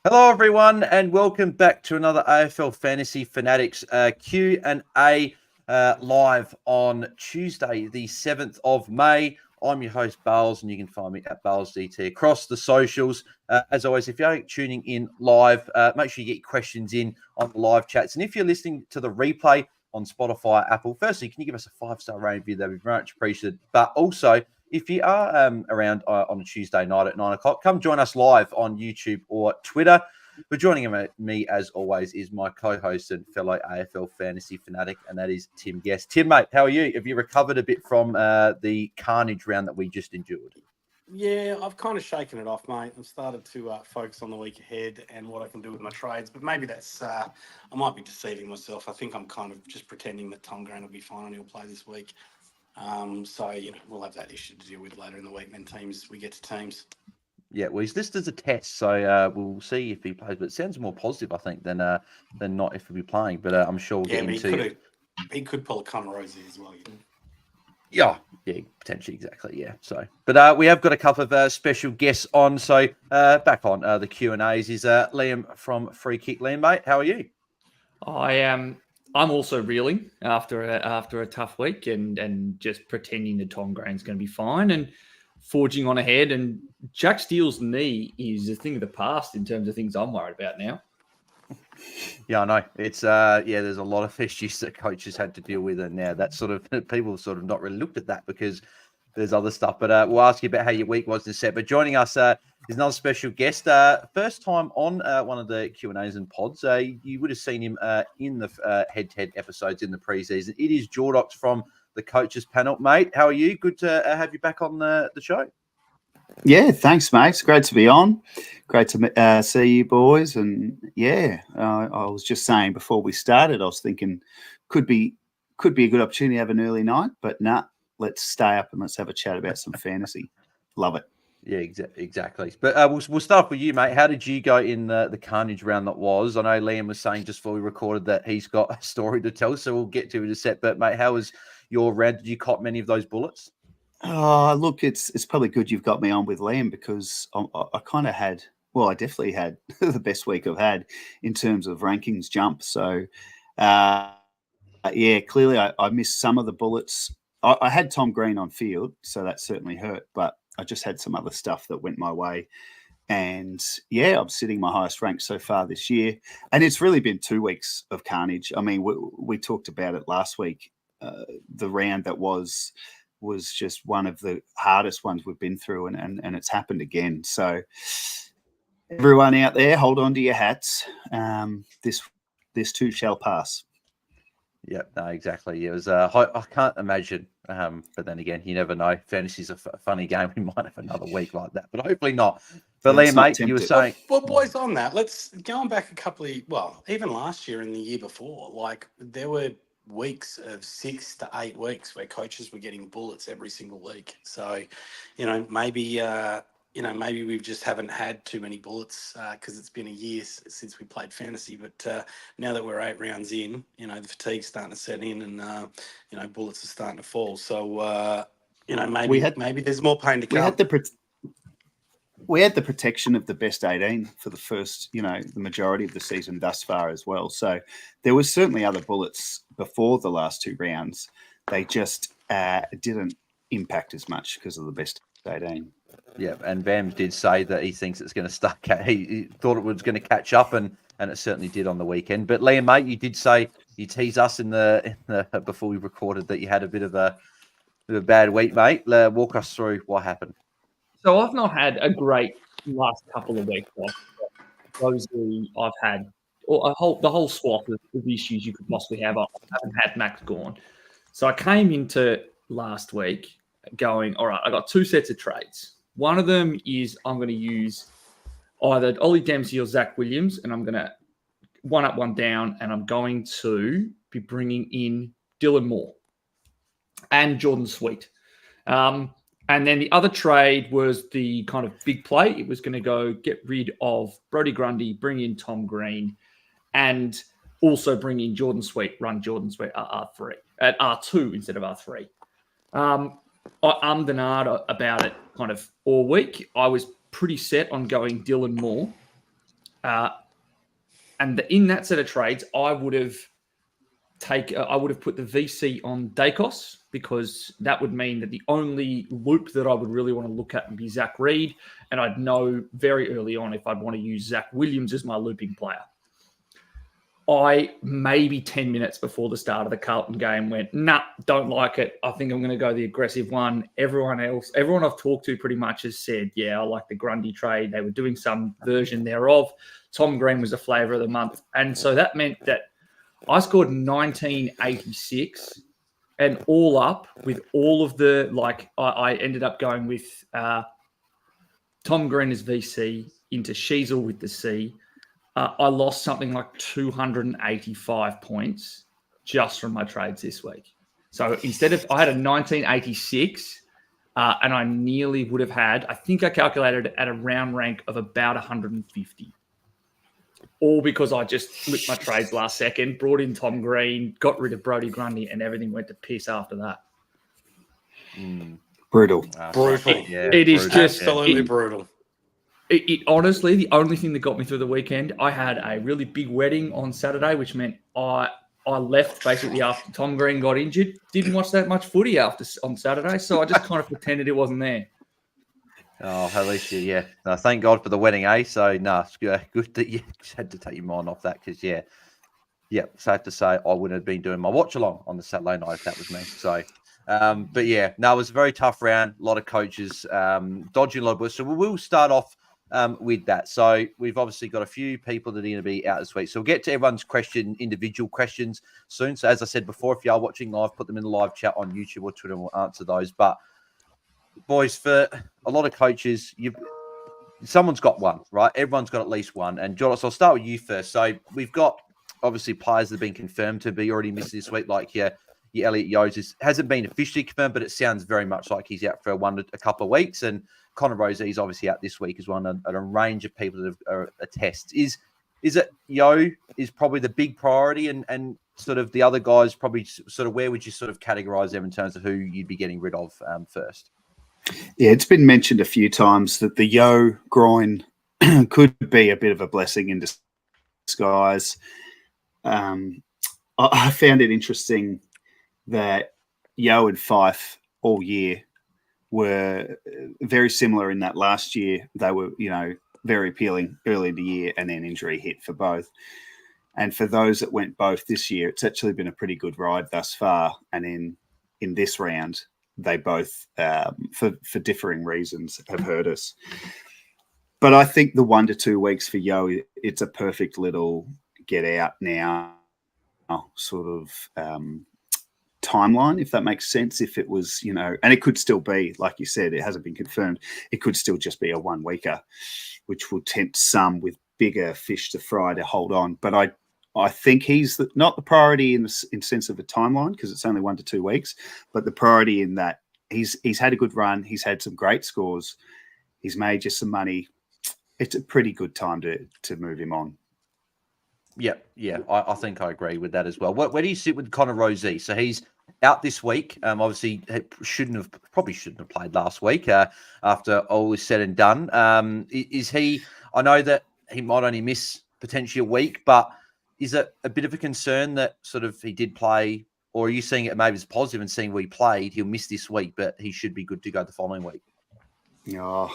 Hello, everyone, and welcome back to another AFL Fantasy Fanatics Q&A live on Tuesday, the 7th of May. I'm your host, Bails, and you can find me at BailsDT across the socials. As always, if you're tuning in live, make sure you get your questions in on the live chats. And if you're listening to the replay on Spotify, Apple, firstly, can you give us a 5-star rating review? That'd be very much appreciated. But also, if you are around on a Tuesday night at 9 o'clock, come join us live on YouTube or Twitter. But joining me, as always, is my co-host and fellow AFL fantasy fanatic, and that is Tim Guest. Tim, mate, how are you? Have you recovered a bit from the carnage round that we just endured? Yeah, I've kind of shaken it off, mate. I've started to focus on the week ahead and what I can do with my trades. But maybe that's, I might be deceiving myself. I think I'm kind of just pretending that Tom Grant will be fine and he'll play this week. So, we'll have that issue to deal with later in the week when we get to teams. Yeah, well, he's listed as a test, so we'll see if he plays. But it sounds more positive, I think, than not if he'll be playing. But I'm sure we'll get into. He could pull a Conor Rosie as well. Yeah, potentially, exactly. Yeah. So, but we have got a couple of special guests on. So back on the Q&As is Liam from Free Kick. Liam, mate, how are you? I am. I'm also reeling after a tough week and just pretending that Tom Grant's going to be fine and forging on ahead. And Jack Steele's knee is a thing of the past in terms of things I'm worried about now. Yeah, I know. It's there's a lot of issues that coaches had to deal with, and now that sort of people sort of not really looked at that because there's other stuff. But we'll ask you about how your week was in a set. But joining us is another special guest, first time on one of the Q&As and pods. You would have seen him in the head-to-head episodes in the preseason. It is Jordox from the coaches panel, mate. How are you? Good to have you back on the show. Yeah, thanks, mate. It's great to be on. Great to see you boys. And yeah, I was just saying before we started, I was thinking could be a good opportunity to have an early night, but nah, let's stay up and let's have a chat about some fantasy. Love it. Yeah, exactly. But we'll start with you, mate. How did you go in the carnage round that was? I know Liam was saying just before we recorded that he's got a story to tell, so we'll get to it in a sec. But, mate, how was your round? Did you cop many of those bullets? Oh, look, it's probably good you've got me on with Liam because I kind of had, well, I definitely had the best week I've had in terms of rankings jump. So, yeah, clearly I missed some of the bullets. I had Tom Green on field, so that certainly hurt, but I just had some other stuff that went my way. And, yeah, I'm sitting my highest rank so far this year. And it's really been 2 weeks of carnage. I mean, we talked about it last week. The round that was just one of the hardest ones we've been through, and it's happened again. So everyone out there, hold on to your hats. This too shall pass. Yeah, no, exactly. It was. I can't imagine, but then again, you never know. Fantasy's a funny game. We might have another week like that, but hopefully not. But Liam, mate, you were saying. Well, boys, on that, let's going back a couple of even last year and the year before, like there were weeks of 6 to 8 weeks where coaches were getting bullets every single week. So, maybe we just haven't had too many bullets because it's been a year since we played fantasy. But now that we're 8 rounds in, the fatigue's starting to set in and, bullets are starting to fall. So, maybe there's more pain to come. We had the protection of the best 18 for the first, the majority of the season thus far as well. So there was certainly other bullets before the last 2 rounds. They just didn't impact as much because of the best 18. Yeah, and Vams did say that he thinks it's going to start. He thought it was going to catch up, and it certainly did on the weekend. But Liam, mate, you did say you teased us in the before we recorded that you had a bit of a bad week, mate. Walk us through what happened. So I've not had a great last couple of weeks. Supposedly I've had the whole swath of issues you could possibly have. I haven't had Max gone. So I came into last week going, all right, I got 2 sets of trades. One of them is I'm going to use either Ollie Dempsey or Zach Williams, and I'm going to one up, one down, and I'm going to be bringing in Dylan Moore and Jordan Sweet. And then the other trade was the kind of big play. It was going to go get rid of Brodie Grundy, bring in Tom Green, and also bring in Jordan Sweet, run Jordan Sweet at R3, at R2 instead of R3. I ummed and ahed about it kind of all week. I was pretty set on going Dylan Moore. And in that set of trades, I would have put the VC on Dacos, because that would mean that the only loop that I would really want to look at would be Zach Reed, and I'd know very early on if I'd want to use Zach Williams as my looping player. I, maybe 10 minutes before the start of the Carlton game, went, nah, don't like it. I think I'm going to go the aggressive one. Everyone I've talked to pretty much has said, yeah, I like the Grundy trade. They were doing some version thereof. Tom Green was a flavour of the month. And so that meant that I scored 1986, and all up with all of the, I ended up going with Tom Green as VC into Sheasel with the C. I lost something like 285 points just from my trades this week. So instead of, I had a 1986, and I nearly would have had, I think I calculated at a round rank of about 150. All because I just flipped my trades last second, brought in Tom Green, got rid of Brodie Grundy, and everything went to piss after that. Brutal. Brutal. It is just absolutely brutal. It honestly, the only thing that got me through the weekend, I had a really big wedding on Saturday, which meant I left basically after Tom Green got injured. Didn't watch that much footy on Saturday, so I just kind of pretended it wasn't there. Oh, at least yeah. No, thank God for the wedding, eh? So, it's good that you had to take your mind off that, because, safe to say I wouldn't have been doing my watch along on the Saturday night if that was me. So, but yeah, no, it was a very tough round. A lot of coaches dodging a lot of bullets. So we will start off with that. So we've obviously got a few people that are going to be out this week. So we'll get to everyone's individual questions soon. So as I said before, if you are watching live, put them in the live chat on YouTube or Twitter and we'll answer those. But boys, for a lot of coaches, someone's got one, right? Everyone's got at least one. And Jordox, I'll start with you first. So we've got obviously players that have been confirmed to be already missed this week, like your Elliot Yos hasn't been officially confirmed, but it sounds very much like he's out for a couple of weeks. And Connor Rosie's obviously out this week as well, and a range of people that are tests. Is it Yo is probably the big priority, and sort of the other guys probably sort of, where would you sort of categorize them in terms of who you'd be getting rid of first? Yeah, it's been mentioned a few times that the Yo groin could be a bit of a blessing in disguise. I found it interesting that Yo and Fife all year were very similar in that last year. They were, very appealing early in the year, and then injury hit for both. And for those that went both this year, it's actually been a pretty good ride thus far. And in this round, they both, for differing reasons, have hurt us. But I think the 1 to 2 weeks for Yo, it's a perfect little get out now sort of timeline, if that makes sense. If it was, and it could still be, like you said, it hasn't been confirmed. It could still just be a 1 weeker, which will tempt some with bigger fish to fry to hold on. But I think he's not the priority in sense of a timeline, because it's only 1 to 2 weeks, but the priority in that he's had a good run. He's had some great scores. He's made you some money. It's a pretty good time to move him on. Yeah. I think I agree with that as well. Where do you sit with Connor Rosie? So he's out this week. Obviously, probably shouldn't have played last week after all is said and done. Is he? I know that he might only miss potentially a week, but is it a bit of a concern that sort of he did play, or are you seeing it maybe as positive and seeing where he played? He'll miss this week, but he should be good to go the following week. Yeah,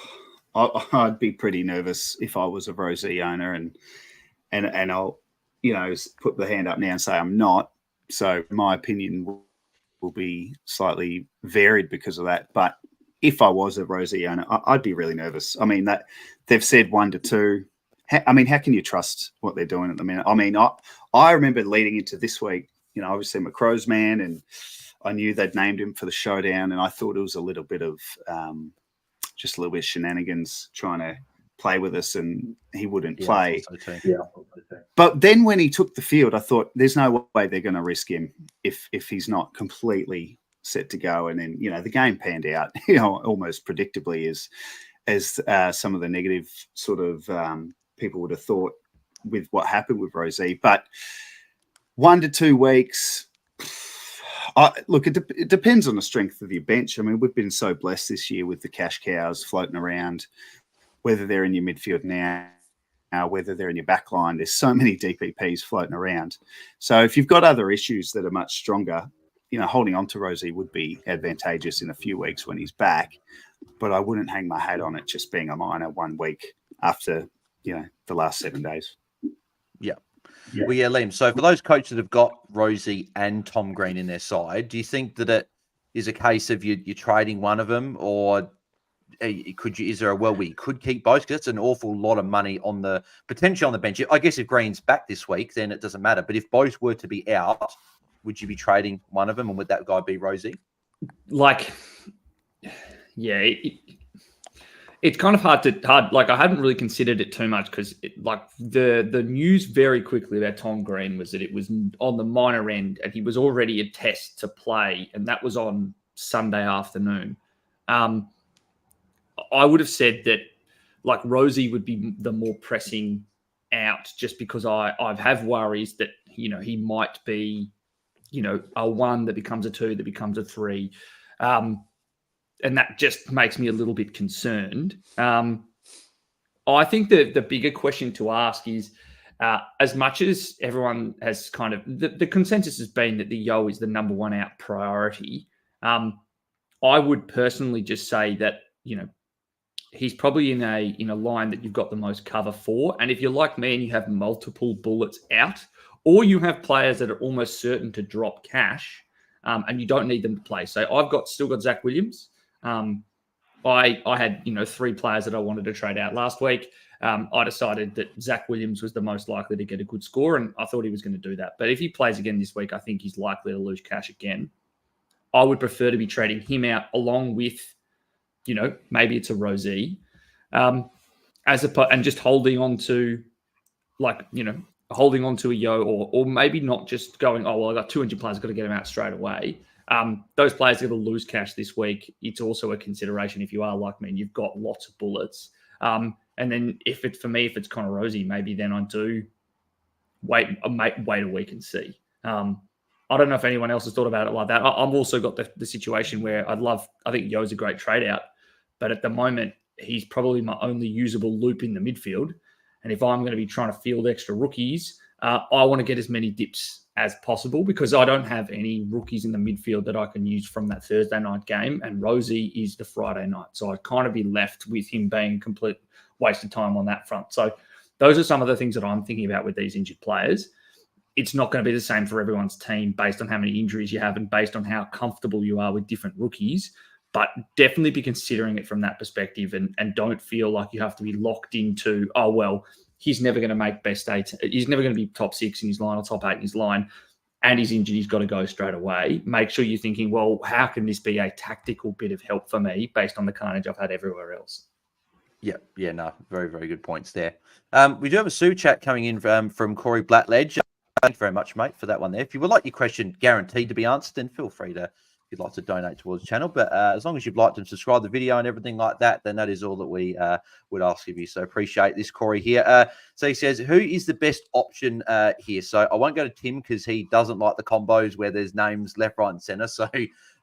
I'd be pretty nervous if I was a Rosie owner, and I'll put the hand up now and say I'm not. So my opinion will be slightly varied because of that. But if I was a Rosie owner, I'd be really nervous. I mean, that they've said 1 to 2. I mean, how can you trust what they're doing at the minute? I mean, I remember leading into this week, obviously I'm a Crows man, and I knew they'd named him for the showdown, and I thought it was a little bit of just a little bit of shenanigans trying to play with us, and he wouldn't play. But then when he took the field, I thought there's no way they're going to risk him if he's not completely set to go. And then, the game panned out, almost predictably as some of the negative sort of people would have thought with what happened with Rosie. But 1 to 2 weeks, look, it depends on the strength of your bench. I mean, we've been so blessed this year with the cash cows floating around, whether they're in your midfield now whether they're in your back line. There's so many DPPs floating around. So if you've got other issues that are much stronger, holding on to Rosie would be advantageous in a few weeks when he's back. But I wouldn't hang my hat on it just being a minor 1 week after, the last 7 days. Yeah. Well, yeah, Liam. So for those coaches that have got Rosie and Tom Green in their side, do you think that it is a case of you're trading one of them, or is there a world where you could keep both? Because that's an awful lot of money potentially on the bench. I guess if Green's back this week, then it doesn't matter. But if both were to be out, would you be trading one of them, and would that guy be Rosie? It's kind of hard. Like, I haven't really considered it too much because the news very quickly about Tom Green was that it was on the minor end and he was already a test to play, and that was on Sunday afternoon. I would have said that Rosie would be the more pressing out, just because I have worries that he might be a 1 that becomes a 2 that becomes a 3. And that just makes me a little bit concerned. I think that the bigger question to ask is, as much as everyone has kind of the consensus has been that the Yo is the number 1 out priority, I would personally just say that he's probably in a line that you've got the most cover for. And if you're like me and you have multiple bullets out, or you have players that are almost certain to drop cash, and you don't need them to play. So I've still got Zach Williams. I had 3 players that I wanted to trade out last week. I decided that Zach Williams was the most likely to get a good score, and I thought he was going to do that. But if he plays again this week, I think he's likely to lose cash again. I would prefer to be trading him out along with, maybe it's a Rosie, and just holding on to, holding on to a Yo, or maybe not just going, oh, well, I got 200 players, I've got to get them out straight away. Those players are going to lose cash this week. It's also a consideration if you are like me and you've got lots of bullets. And then if it's Connor Rosie, maybe then I do wait a week and see. I don't know if anyone else has thought about it like that. I've also got the situation where I think Yo's a great trade out, but at the moment he's probably my only usable loop in the midfield. And if I'm going to be trying to field extra rookies, I want to get as many dips as possible, because I don't have any rookies in the midfield that I can use from that Thursday night game, and Rosie is the Friday night. So I'd kind of be left with him being a complete waste of time on that front. So those are some of the things that I'm thinking about with these injured players. It's not going to be the same for everyone's team based on how many injuries you have and based on how comfortable you are with different rookies, but definitely be considering it from that perspective, and don't feel like you have to be locked into, oh, well, he's never going to make best 8. He's never going to be top 6 in his line or top 8 in his line, and he's injured. He's got to go straight away. Make sure you're thinking, well, how can this be a tactical bit of help for me based on the carnage I've had everywhere else? Yeah, no, very, very good points there. We do have a Sue chat coming in from Corey Blackledge. Thank you very much, mate, for that one there. If you would like your question guaranteed to be answered, then feel free to, if you'd like to donate towards the channel. But as long as you've liked and subscribed to the video and everything like that, then that is all that we would ask of you. So appreciate this, Corey, here. So he says, who is the best option here? So I won't go to Tim because he doesn't like the combos where there's names left, right, and centre. So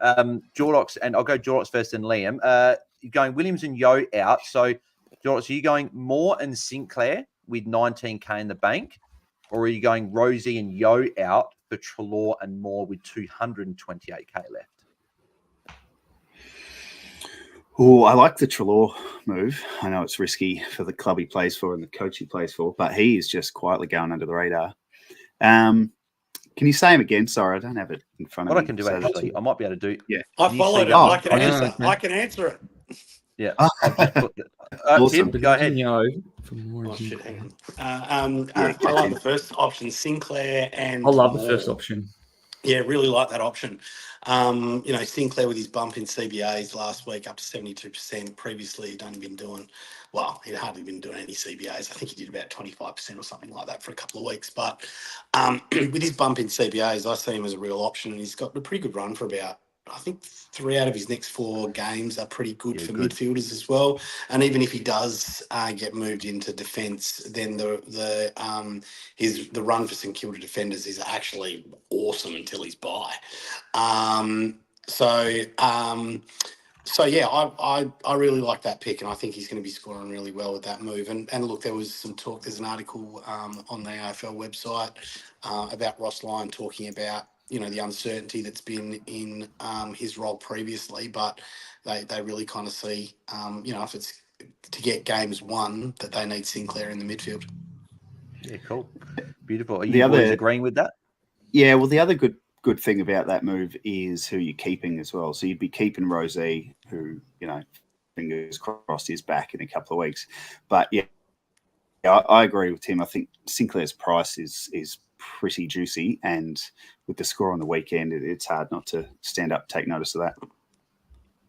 Jordox, and I'll go Jordox first and Liam. You're going Williams and Yo out. So Jordox, are you going Moore and Sinclair with 19K in the bank? Or are you going Rosie and Yo out for Treloar and Moore with 228K left? Oh, I like the Treloar move. I know it's risky for the club he plays for and the coach he plays for, but he is just quietly going under the radar. Can you say him again? Sorry, I don't have it in front of me. What I can do, actually, I might be able to do. Yeah, I followed it. I can answer. I can answer it. Yeah. Awesome. Tim, go ahead. Oh, shit, hang on. I love the first option, Sinclair, and I love the first option. Yeah, really like that option. Sinclair with his bump in CBAs last week up to 72%. Previously, he'd hardly been doing any CBAs. I think he did about 25% or something like that for a couple of weeks. But with his bump in CBAs, I see him as a real option, and he's got a pretty good run for about, I think 3 out of his next 4 games are pretty good for midfielders as well. And even if he does get moved into defence, then the run for St Kilda defenders is actually awesome until he's by. So yeah, I really like that pick, and I think he's going to be scoring really well with that move. And look, there was some talk. There's an article on the AFL website about Ross Lyon talking about the uncertainty that's been in his role previously, but they really kind of see if it's to get games won that they need Sinclair in the midfield. Yeah, cool, beautiful. Are you boys agreeing with that? Yeah, well, the other good thing about that move is who you're keeping as well. So you'd be keeping Rosé, who, fingers crossed, is back in a couple of weeks. But yeah, I agree with Tim. I think Sinclair's price is pretty juicy, and with the score on the weekend, it's hard not to stand up and take notice of that.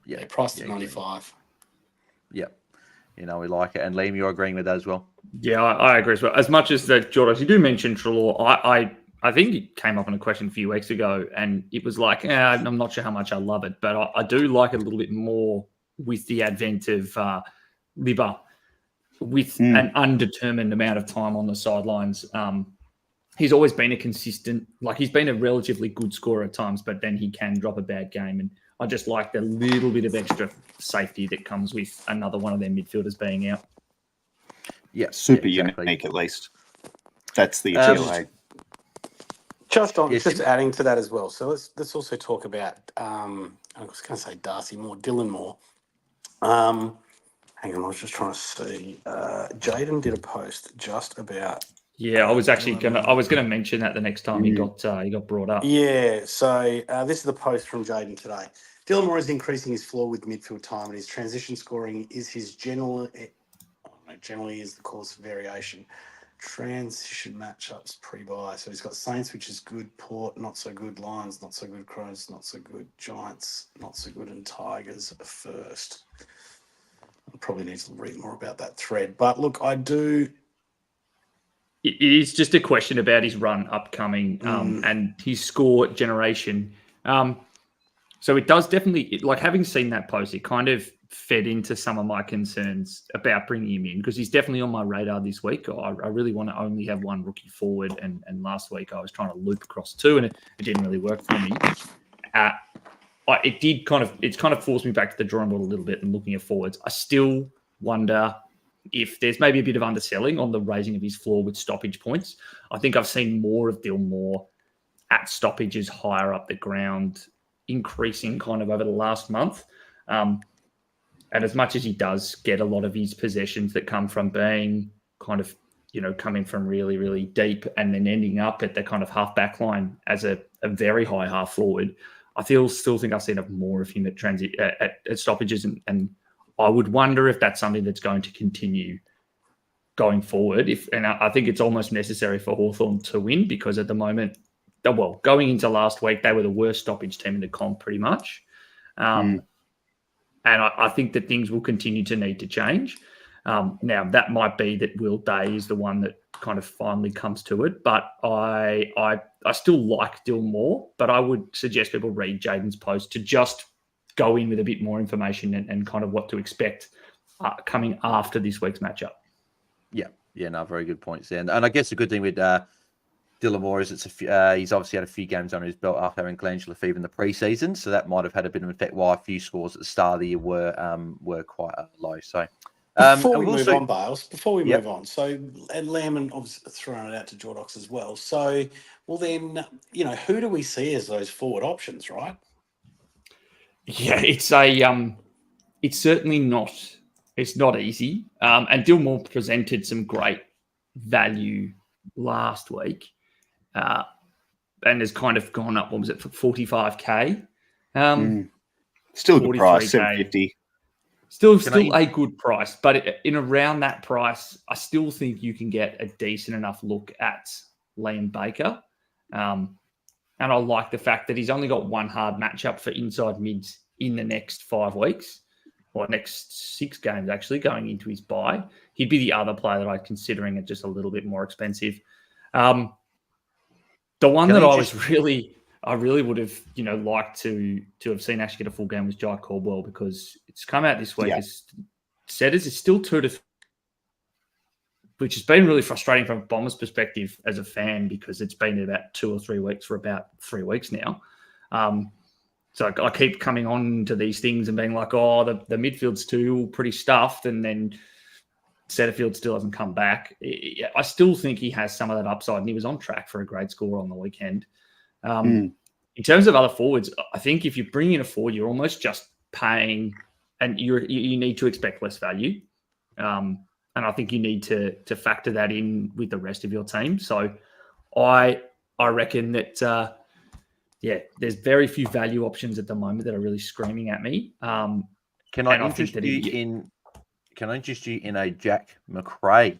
Yeah, priced at 95. Yeah, we like it. And Liam, you're agreeing with that as well? Yeah, I agree as well. As much as that, Jordox, you do mention Treloar. I think it came up in a question a few weeks ago, and it was like, I'm not sure how much I love it, but I do like it a little bit more with the advent of Libba with an undetermined amount of time on the sidelines. He's always been a consistent, he's been a relatively good scorer at times, but then he can drop a bad game. And I just like the little bit of extra safety that comes with another one of their midfielders being out. Yeah, super exactly. unique at least. That's the appeal. Just adding to that as well. So let's also talk about I was going to say Darcy Moore, Dylan Moore. Hang on, I was just trying to see. Jaden did a post just about. Yeah, I was actually gonna mention that the next time he got brought up. Yeah, so this is the post from Jaden today. Dylan Moore is increasing his floor with midfield time, and his transition scoring is his generally is the cause of variation. Transition matchups pre-buy. So he's got Saints, which is good, Port, not so good, Lions, not so good, Crows, not so good, Giants, not so good, and Tigers first. I probably need to read more about that thread. But look, I do. It is just a question about his run upcoming and his score generation. So it does definitely, having seen that post, it kind of fed into some of my concerns about bringing him in, because he's definitely on my radar this week. I really want to only have one rookie forward, and last week I was trying to loop across two, and it didn't really work for me. It's kind of forced me back to the drawing board a little bit and looking at forwards. I still wonder if there's maybe a bit of underselling on the raising of his floor with stoppage points. I think I've seen more of Dylan Moore at stoppages higher up the ground, increasing kind of over the last month. And as much as he does get a lot of his possessions that come from being kind of, coming from really, really deep and then ending up at the kind of half-back line as a very high half forward, I still think I've seen more of him at stoppages. And I would wonder if that's something that's going to continue going forward. And I think it's almost necessary for Hawthorn to win, because at the moment, going into last week, they were the worst stoppage team in the comp pretty much. And I think that things will continue to need to change. Now, that might be that Will Day is the one that kind of finally comes to it. But I still like Dylan Moore, but I would suggest people read Jaden's post to just go in with a bit more information and kind of what to expect coming after this week's matchup. Yeah, no, very good points there. And I guess the good thing with Dylan Moore is he's obviously had a few games under his belt after having glandular fever in the preseason, so that might have had a bit of an effect why a few scores at the start of the year were quite low. So before we move on, Bales, so and Lamb obviously throwing it out to Jordox as well. So, well then, who do we see as those forward options, right? Yeah, it's certainly not. It's not easy. And Dylan Moore presented some great value last week. And has kind of gone up, what was it, for 45K? Still a good price, 750. Still a good price, but in around that price, I still think you can get a decent enough look at Liam Baker. And I like the fact that he's only got one hard matchup for inside mids in the next 5 weeks, or next 6 games, actually, going into his bye. He'd be the other player that I'm considering it just a little bit more expensive. The one that I really would have, liked to have seen actually get a full game was Jai Caldwell, because it's come out this week. It's said it's still 2 to 3, which has been really frustrating from a Bombers perspective as a fan, because it's been about 2 or 3 weeks for about 3 weeks now. So I keep coming on to these things and being like, oh, the midfield's still pretty stuffed, and then Setterfield still hasn't come back. I still think he has some of that upside, and he was on track for a great score on the weekend. In terms of other forwards, I think if you bring in a forward, you're almost just paying, and you need to expect less value. And I think you need to factor that in with the rest of your team. So I reckon that, there's very few value options at the moment that are really screaming at me. Can I interest you in a Jack Macrae?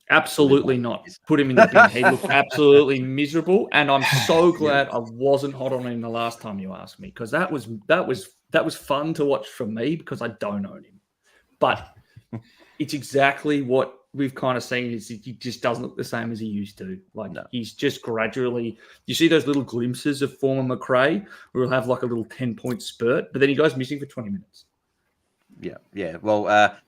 Absolutely not. Put him in the bin. He looked absolutely miserable, and I'm so glad I wasn't hot on him the last time you asked me, because that was fun to watch for me because I don't own him. But it's exactly what we've kind of seen is he just doesn't look the same as he used to. He's just gradually, you see those little glimpses of former Macrae where he'll have like a little 10-point spurt, but then he goes missing for 20 minutes. Yeah. Well,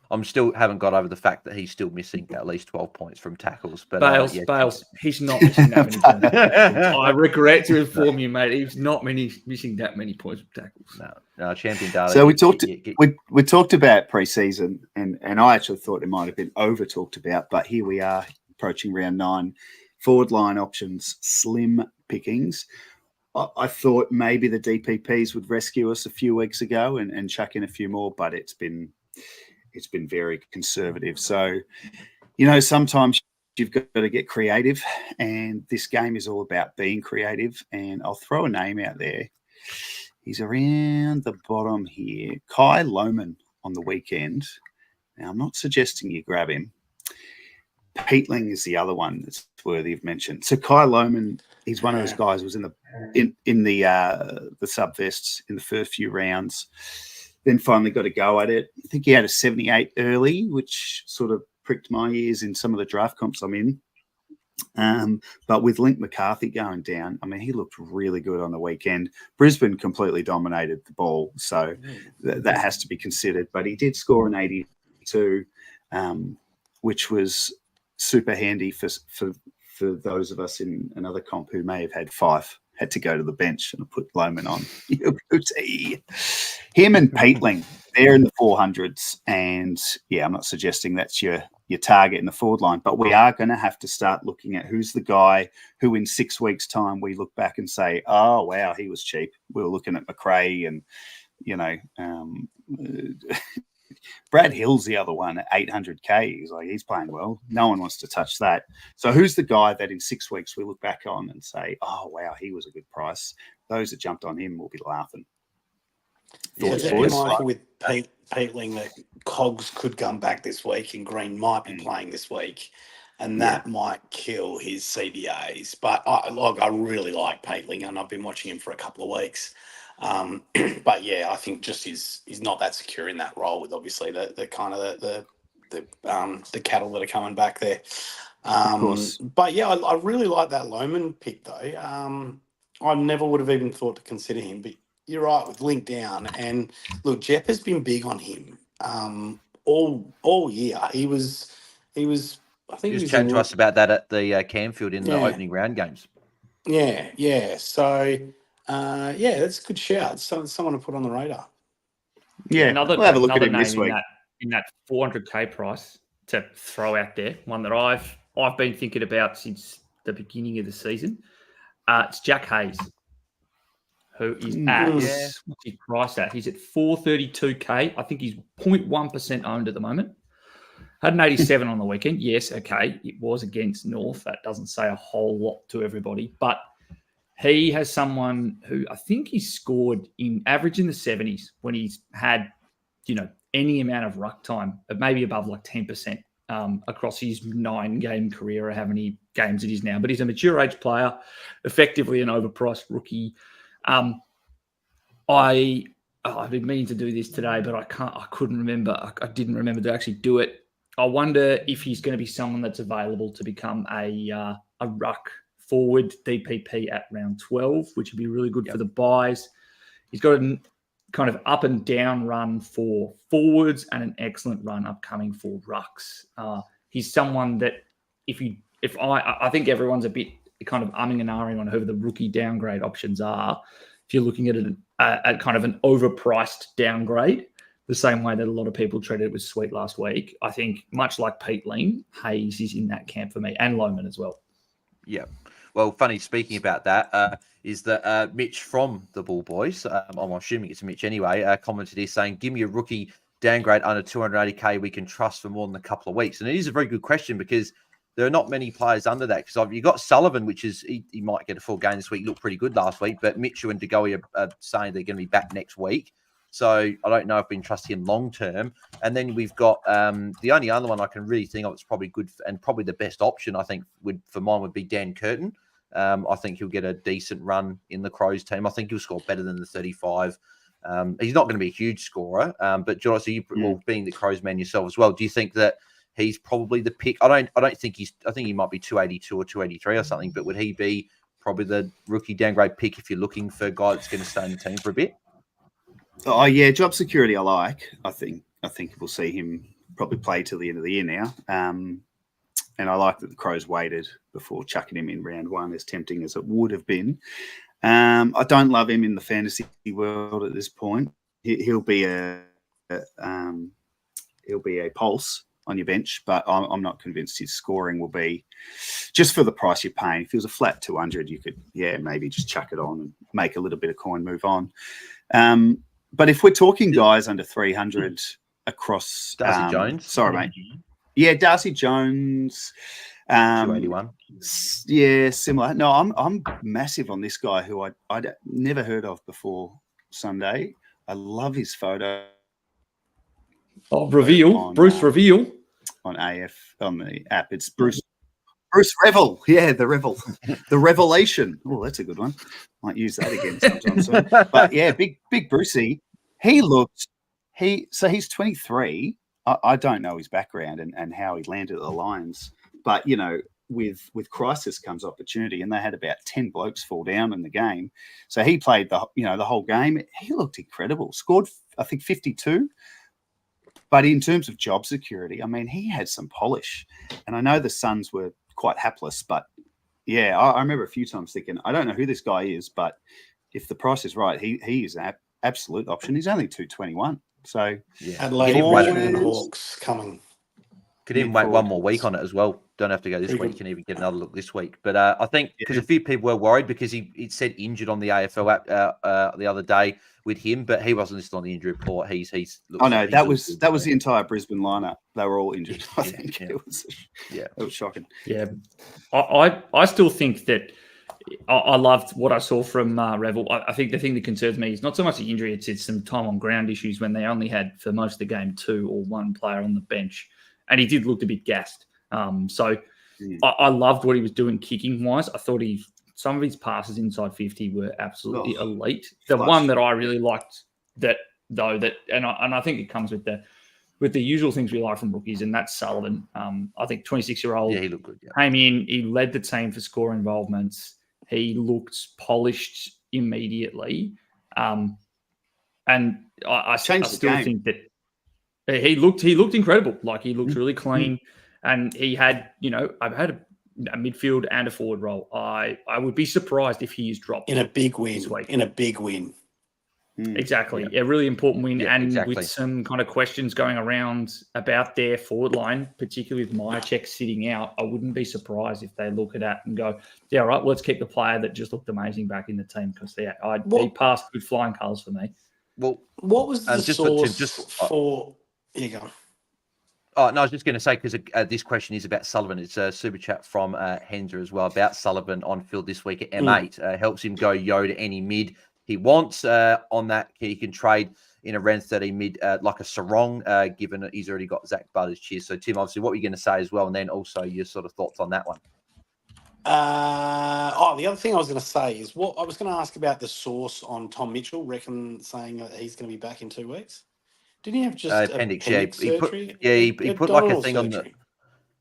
I'm still haven't got over the fact that he's still missing at least 12 points from tackles. But Bails, he's not missing that many points. I regret to inform you, mate. He's not missing that many points from tackles. No, champion Darley. So we talked about pre-season, and I actually thought it might have been over talked about, but here we are approaching round 9. Forward line options, slim pickings. I thought maybe the DPPs would rescue us a few weeks ago and chuck in a few more, but it's been very conservative. So, sometimes you've got to get creative, and this game is all about being creative. And I'll throw a name out there. He's around the bottom here. Kai Lohman on the weekend. Now, I'm not suggesting you grab him. Peatling is the other one that's worthy of mention. So Kai Lohman, he's one of those guys who was in the sub-vests in the first few rounds, then finally got a go at it. I think he had a 78 early, which sort of pricked my ears in some of the draft comps I'm in. But with Link McCarthy going down, I mean, he looked really good on the weekend. Brisbane completely dominated the ball, so that has to be considered. But he did score an 82, which was super handy for those of us in another comp who may have had 5, had to go to the bench and put Lohman on. Him and Peatling, they're in the 400s. And, I'm not suggesting that's your target in the forward line, but we are going to have to start looking at who's the guy who in 6 weeks' time we look back and say, oh, wow, he was cheap. We were looking at Macrae and, Brad Hill's the other one at 800K. He's playing well. No one wants to touch that. So who's the guy that in 6 weeks we look back on and say, oh, wow, he was a good price. Those that jumped on him will be laughing. Michael, with Peatling, that Cogs could come back this week and Green might be playing this week, and that might kill his CBAs. But I really like Peatling, and I've been watching him for a couple of weeks. But I think just he's not that secure in that role with obviously the kind of the cattle that are coming back there. Of course. But I really like that Lohman pick though. I never would have even thought to consider him, but you're right with Link down, and look, Jeff has been big on him all year. He was I think he was chatting to us about that at the Camfield in the opening round games. Yeah. So. That's a good shout. Someone to put on the radar. Yeah, we'll have a look at him name this week. In that 400K price to throw out there, one that I've been thinking about since the beginning of the season. It's Jack Hayes, who is at what's his price at? He's at 432K. I think he's 0.1% owned at the moment. Had an 87 on the weekend. Yes, okay, it was against North. That doesn't say a whole lot to everybody, but he has someone who I think he scored in average in the 70s when he's had, any amount of ruck time, maybe above like 10% across his 9-game career or how many games it is now. But he's a mature age player, effectively an overpriced rookie. I've been meaning to do this today, but I couldn't remember. I didn't remember to actually do it. I wonder if he's going to be someone that's available to become a ruck forward DPP at round 12, which would be really good for the buys. He's got a kind of up and down run for forwards and an excellent run upcoming for rucks. He's someone that I think everyone's a bit kind of umming and ahhing on who the rookie downgrade options are. If you're looking at a kind of an overpriced downgrade, the same way that a lot of people treated it with Sweet last week. I think much like Pete Ling, Hayes is in that camp for me, and Lohman as well. Yeah. Well, funny speaking about that is that Mitch from the Bull Boys, I'm assuming it's Mitch anyway, commented here saying, give me a rookie downgrade under 280k we can trust for more than a couple of weeks. And it is a very good question because there are not many players under that. Because you've got Sullivan, which is he might get a full game this week. Looked pretty good last week, but Mitchell and DeGoey are saying they're going to be back next week. So I don't know if we can trust him long term. And then we've got the only other one I can really think of that's probably good and probably the best option I think for mine would be Dan Curtin. I think he'll get a decent run in the Crows team. I think he'll score better than the 35. He's not going to be a huge scorer, but Jordox, you being the Crows man yourself as well, do you think that he's probably the pick? I don't think I think he might be 282 or 283 or something, but would he be probably the rookie downgrade pick if you're looking for a guy that's going to stay in the team for a bit? Oh yeah, job security I like. I think we'll see him probably play till the end of the year now. And I like that the Crows waited before chucking him in round one, as tempting as it would have been. I don't love him in the fantasy world at this point. He'll be a pulse on your bench, but I'm not convinced his scoring will be just for the price you're paying. If it was a flat 200, you could maybe just chuck it on and make a little bit of coin, move on. But if we're talking guys under 300 across Darcy Jones, sorry mate. Yeah, Darcy Jones, 281. Yeah, similar. No, I'm massive on this guy who I'd never heard of before Sunday. I love his photo. Oh, Reveal, Bruce Reveal on the app. It's Bruce Revel. Yeah, the Revel, the Revelation. Oh, that's a good one. Might use that again sometime soon. But yeah, big Brucey. He's 23. I don't know his background and how he landed at the Lions, but with crisis comes opportunity, and they had about 10 blokes fall down in the game. So he played the whole game. He looked incredible. Scored I think 52. But in terms of job security, I mean, he had some polish, and I know the Suns were quite hapless, but yeah, I remember a few times thinking, I don't know who this guy is, but if the price is right, he is an absolute option. He's only 221. So Adelaide and Hawks coming. Could even wait one more week on it as well. Don't have to go this week. You can even get another look this week. But I think because a few people were worried because he said injured on the AFL app the other day with him, but he wasn't listed on the injury report. He's that was the entire Brisbane lineup. They were all injured. I think it was shocking. Yeah, I still think that I loved what I saw from Revel. I think the thing that concerns me is not so much the injury; it's some time on ground issues when they only had for most of the game 2 or 1 player on the bench, and he did look a bit gassed. I loved what he was doing kicking wise. I thought some of his passes inside 50 were absolutely elite. The one that I really liked and I think it comes with the usual things we like from rookies, and that's Sullivan. I think 26-year-old. Yeah, he looked good. Yeah. Came in, he led the team for score involvements. He looked polished immediately, and I still think that he looked incredible. Like he looked really clean. And he had, I've had a midfield and a forward role. I would be surprised if he is dropped in a big win. In a big win, exactly, a really important win, with some kind of questions going around about their forward line, particularly with Myercheck sitting out. I wouldn't be surprised if they look at that and go, "Yeah, all right, let's keep the player that just looked amazing back in the team," because he passed with flying colours for me. Well, what was the source for? Here you go. Oh, no, I was just going to say, because this question is about Sullivan. It's a super chat from Henzer as well about Sullivan on field this week at M8. Helps him go to any mid he wants. On that, he can trade in a round 30 mid like a Sarong, given that he's already got Zach Butters. Cheers. So, Tim, obviously, what were you going to say as well? And then also your sort of thoughts on that one. The other thing I was going to say is what I was going to ask about the source on Tom Mitchell, saying that he's going to be back in 2 weeks. Didn't he have just appendix? Surgery? He put like a thing surgery.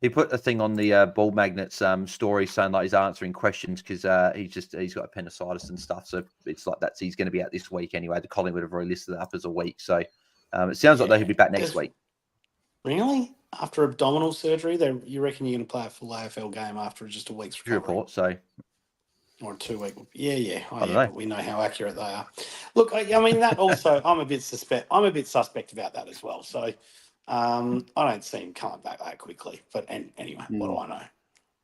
He put a thing on the ball magnets story saying like he's answering questions because he's got appendicitis and stuff. So it's like he's going to be out this week anyway. The Collingwood have already listed it up as a week. So it sounds like he'll be back next week. Really? After abdominal surgery, you reckon you're going to play a full AFL game after just a week's recovery? Report. So Or a 2 week. Yeah. Oh, don't yeah, know. but we know how accurate they are. Look, I mean that also. I'm a bit suspect about that as well. So I don't see him coming back that quickly. But anyway, what do I know?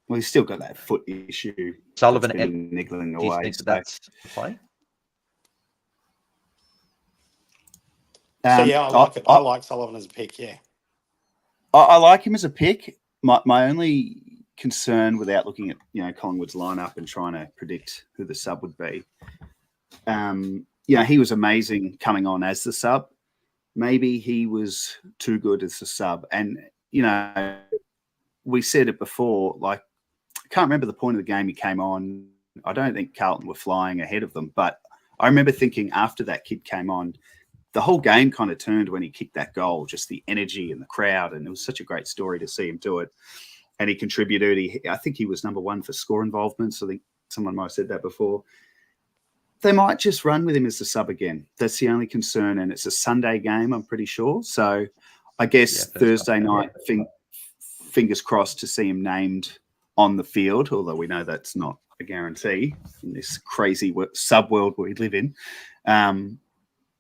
Well, he's still got that foot issue. Sullivan, that's been niggling do you away. think that's the play? So yeah, I like it. I like Sullivan as a pick. Yeah. I like him as a pick. My only concern, without looking at Collingwood's lineup and trying to predict who the sub would be, he was amazing coming on as the sub. Maybe he was too good as the sub, and we said it before. Like, I can't remember the point of the game he came on. I don't think Carlton were flying ahead of them, but I remember thinking after that kid came on, the whole game kind of turned when he kicked that goal, just the energy and the crowd. And it was such a great story to see him do it. And he contributed. I think he was number one for score involvement. So I think someone might have said that before. They might just run with him as the sub again. That's the only concern. And it's a Sunday game, I'm pretty sure. So I guess Thursday night, fingers crossed to see him named on the field, although we know that's not a guarantee in this crazy sub world we live in.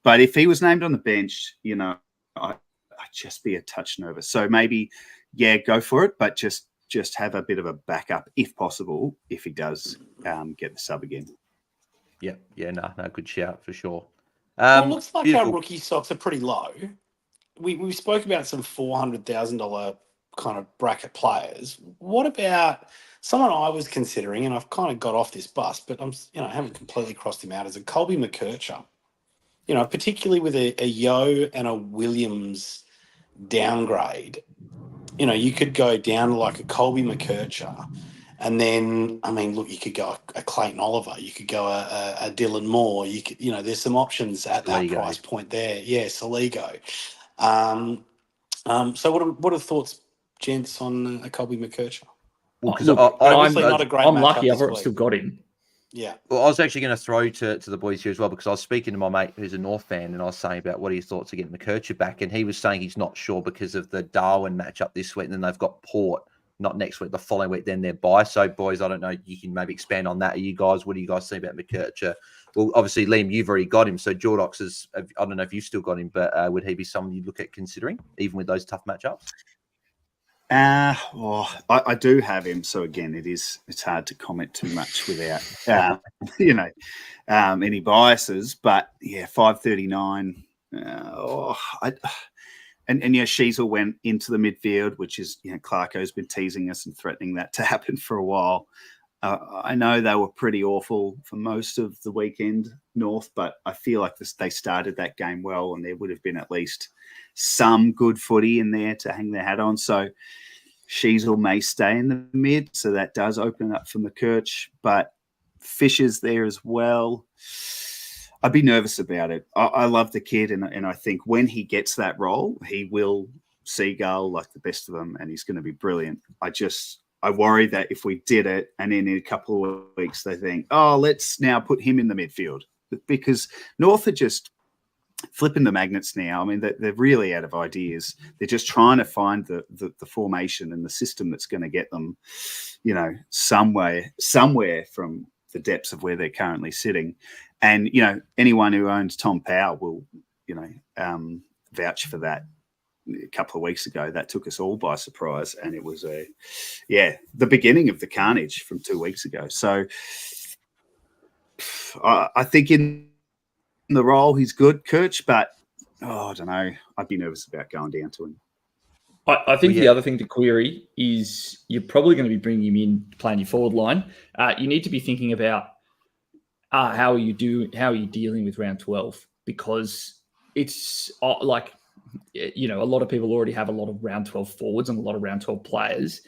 But if he was named on the bench, I'd just be a touch nervous. So maybe, go for it, but just have a bit of a backup if possible, if he does get the sub again. No, good shout for sure. Well, it looks like our rookie stocks are pretty low. We spoke about some $400,000 kind of bracket players. What about someone I was considering, and I've kind of got off this bus, but I haven't completely crossed him out, as a Colby McKercher. Particularly with a Yo and a Williams downgrade, you could go down to like a Colby McKercher. And then, you could go a Clayton Oliver. You could go a Dylan Moore. You could, there's some options at that price point there. Yeah, Celo. So what are thoughts, gents, on a Colby McKercher? Well, because obviously not a great I'm matchup lucky this I've week. still got him. Yeah. Well, I was actually going to throw to the boys here as well, because I was speaking to my mate who's a North fan, and I was saying about what are your thoughts of getting McKercher back, and he was saying he's not sure because of the Darwin matchup this week, and then they've got Port not next week, the following week, then they're bye. So, boys, I don't know, you can maybe expand on that. What do you guys think about McKercher? Well, obviously, Liam, you've already got him, so Jordox is, I don't know if you've still got him, but would he be someone you'd look at considering, even with those tough matchups? I do have him. So again, it's hard to comment too much without, any biases. But yeah, 539. Sheasel went into the midfield, which is, Clarko's been teasing us and threatening that to happen for a while. I know they were pretty awful for most of the weekend, North, but I feel like they started that game well, and there would have been at least some good footy in there to hang their hat on. So Sheasel may stay in the mid, so that does open up for McKerch, but Fisher's there as well. I'd be nervous about it. I love the kid, and I think when he gets that role, he will seagull like the best of them, and he's going to be brilliant. I worry that if we did it, and then in a couple of weeks they think, let's now put him in the midfield, because North are just flipping the magnets now. I mean, they're really out of ideas. They're just trying to find the formation and the system that's going to get them, somewhere from the depths of where they're currently sitting. And, anyone who owns Tom Powell will, vouch for that. A couple of weeks ago, that took us all by surprise. And it was the beginning of the carnage from 2 weeks ago. So I think in the role, he's good, Kirch, but I don't know. I'd be nervous about going down to him. I think the other thing to query is you're probably going to be bringing him in playing your forward line. You need to be thinking about how are you dealing with round 12, because it's a lot of people already have a lot of round 12 forwards and a lot of round 12 players.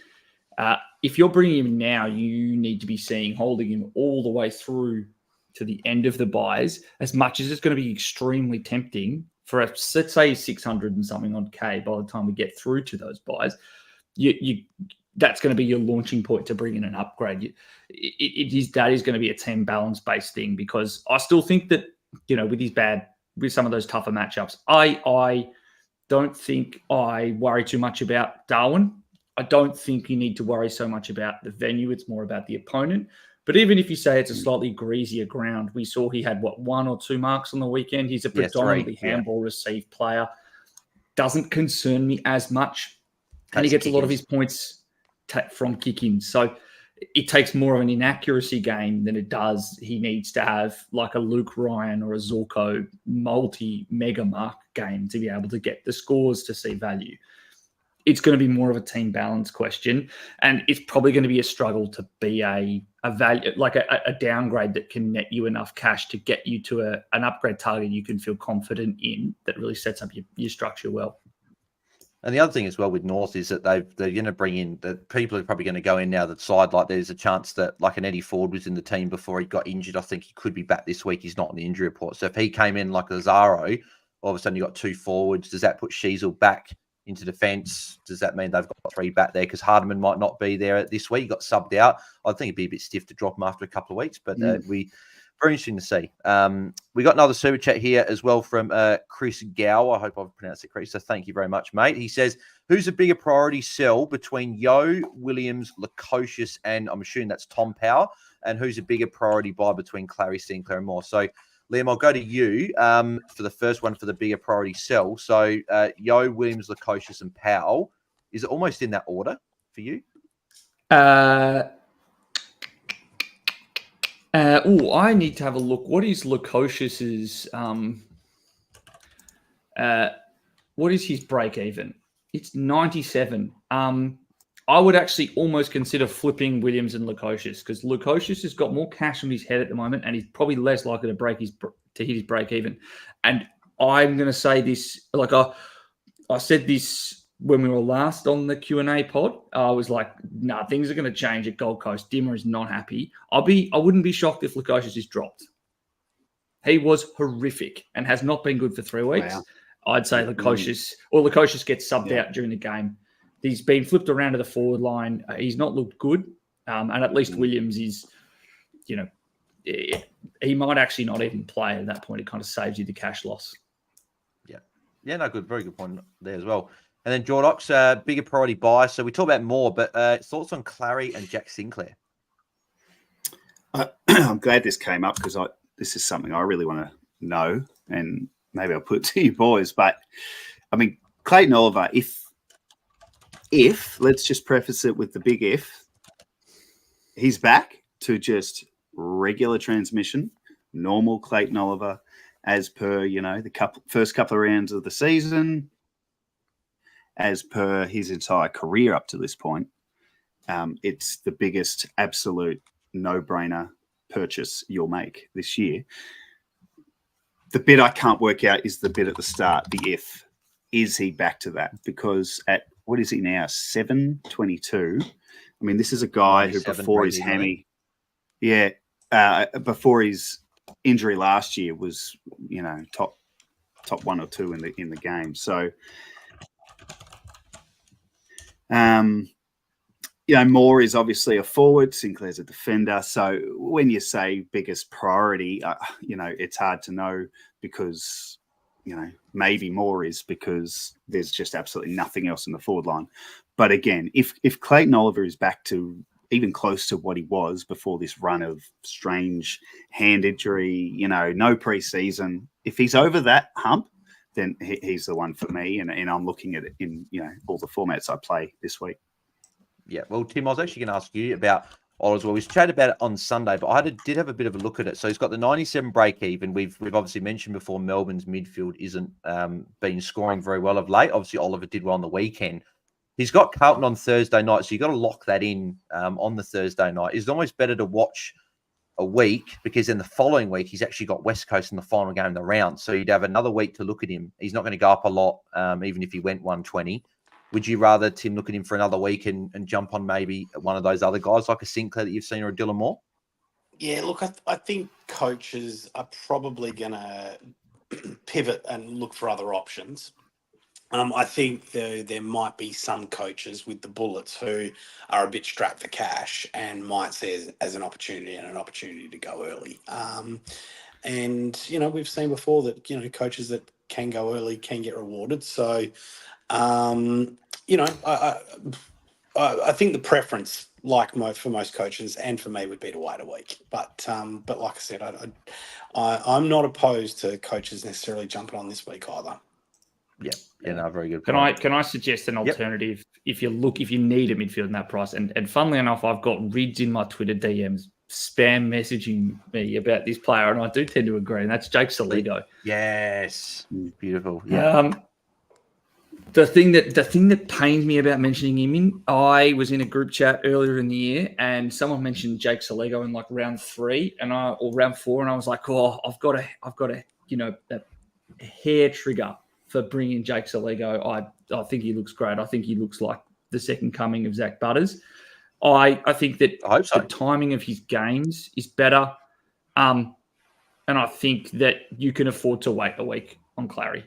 If you're bringing him now, you need to be holding him all the way through to the end of the buys, as much as it's going to be extremely tempting for let's say 600 and something on K by the time we get through to those buys. That's going to be your launching point to bring in an upgrade. That is going to be a team balance based thing, because I still think that, with some of those tougher matchups, I don't think I worry too much about Darwin. I don't think you need to worry so much about the venue. It's more about the opponent. But even if you say it's a slightly greasier ground, we saw he had, 1 or 2 marks on the weekend. He's a predominantly handball receive player. Doesn't concern me as much. And he gets a lot of his points from kick-ins. So it takes more of an inaccuracy game than it does. He needs to have like a Luke Ryan or a Zorko multi-mega mark game to be able to get the scores to see value. It's going to be more of a team balance question, and it's probably going to be a struggle to be a value, like a downgrade that can net you enough cash to get you to an upgrade target you can feel confident in that really sets up your structure well. And the other thing as well with North is that they're going to bring in the people are probably going to go in now that side. Like there's a chance that like an Eddie Ford was in the team before he got injured. I think he could be back this week. He's not on the injury report. So if he came in like Lazaro, all of a sudden you got 2 forwards. Does that put Sheasel back into defence? Does that mean they've got 3 back there? Because Hardiman might not be there this week. He got subbed out. I think it'd be a bit stiff to drop him after a couple of weeks, but very interesting to see. We got another super chat here as well from Chris Gow. I hope I've pronounced it correctly. So thank you very much, mate. He says, who's a bigger priority sell between Yo, Williams, Lukosius, and I'm assuming that's Tom Power, and who's a bigger priority buy between Clary, Sinclair, and Moore? So Liam, I'll go to you for the first one for the bigger priority sell. So Yo, Williams, Lukosius, and Powell. Is it almost in that order for you? I need to have a look. What is Lukosius's? What is his break even? It's 97. I would actually almost consider flipping Williams and Lukosius because Lukosius has got more cash on his head at the moment, and he's probably less likely to hit his break even. And I'm going to say this, like I said this when we were last on the Q&A pod. I was like, nah, things are going to change at Gold Coast. Dimmer is not happy. I wouldn't be shocked if Lukosius is dropped. He was horrific and has not been good for 3 weeks. Wow. I'd say Lukosius gets subbed out during the game. He's been flipped around to the forward line. He's not looked good. And at least Williams is, he might actually not even play at that point. It kind of saves you the cash loss. Yeah. Yeah, no, good. Very good point there as well. And then Jordox, bigger priority buy. So we talk about more, but thoughts on Clary and Jack Sinclair? I'm glad this came up because this is something I really want to know, and maybe I'll put it to you boys. But, I mean, Clayton Oliver, if let's just preface it with the big if, he's back to just regular transmission, normal Clayton Oliver, as per, the first couple of rounds of the season, as per his entire career up to this point, it's the biggest absolute no-brainer purchase you'll make this year. The bit I can't work out is the bit at the start, the if. Is he back to that? Because at, what is he now, 722? I mean, this is a guy who before his hammy, before his injury last year was, top 1 or 2 in the game. So, Moore is obviously a forward. Sinclair's a defender. So when you say biggest priority, it's hard to know because, maybe Moore is because there's just absolutely nothing else in the forward line. But again, if Clayton Oliver is back to even close to what he was before this run of strange hand injury, no preseason, if he's over that hump, then he's the one for me. And I'm looking at it in, all the formats I play this week. Yeah, well, Tim, I was actually going to ask you about Oliver as well. We chatted about it on Sunday, but I did have a bit of a look at it. So he's got the 97 break even. We've obviously mentioned before Melbourne's midfield isn't been scoring very well of late. Obviously, Oliver did well on the weekend. He's got Carlton on Thursday night, so you've got to lock that in on the Thursday night. It's almost better to watch a week because then the following week he's actually got West Coast in the final game of the round. So you'd have another week to look at him. He's not going to go up a lot, even if he went 120. Would you rather, Tim, look at him for another week and jump on maybe one of those other guys like a Sinclair that you've seen or a Dylan Moore? Yeah, look, I think coaches are probably going to pivot and look for other options. I think there might be some coaches with the Bullets who are a bit strapped for cash and might see it as an opportunity to go early. And, we've seen before that, coaches that can go early can get rewarded. So, I think the preference, for most coaches and for me, would be to wait a week. But like I said, I'm not opposed to coaches necessarily jumping on this week either. Yeah, no, very good. Can I suggest an alternative if you need a midfield in that price? And funnily enough, I've got Rids in my Twitter DMs spam messaging me about this player, and I do tend to agree, and that's Jake Celo. Yes, beautiful. Yeah. The thing that pains me about mentioning him I was in a group chat earlier in the year, and someone mentioned Jake Celo in like round 3 or round 4, and I was like, oh, I've got a a hair trigger for bringing Jake Celo. I think he looks great. I think he looks like the second coming of Zach Butters. I think that the timing of his games is better, and I think that you can afford to wait a week on Clary.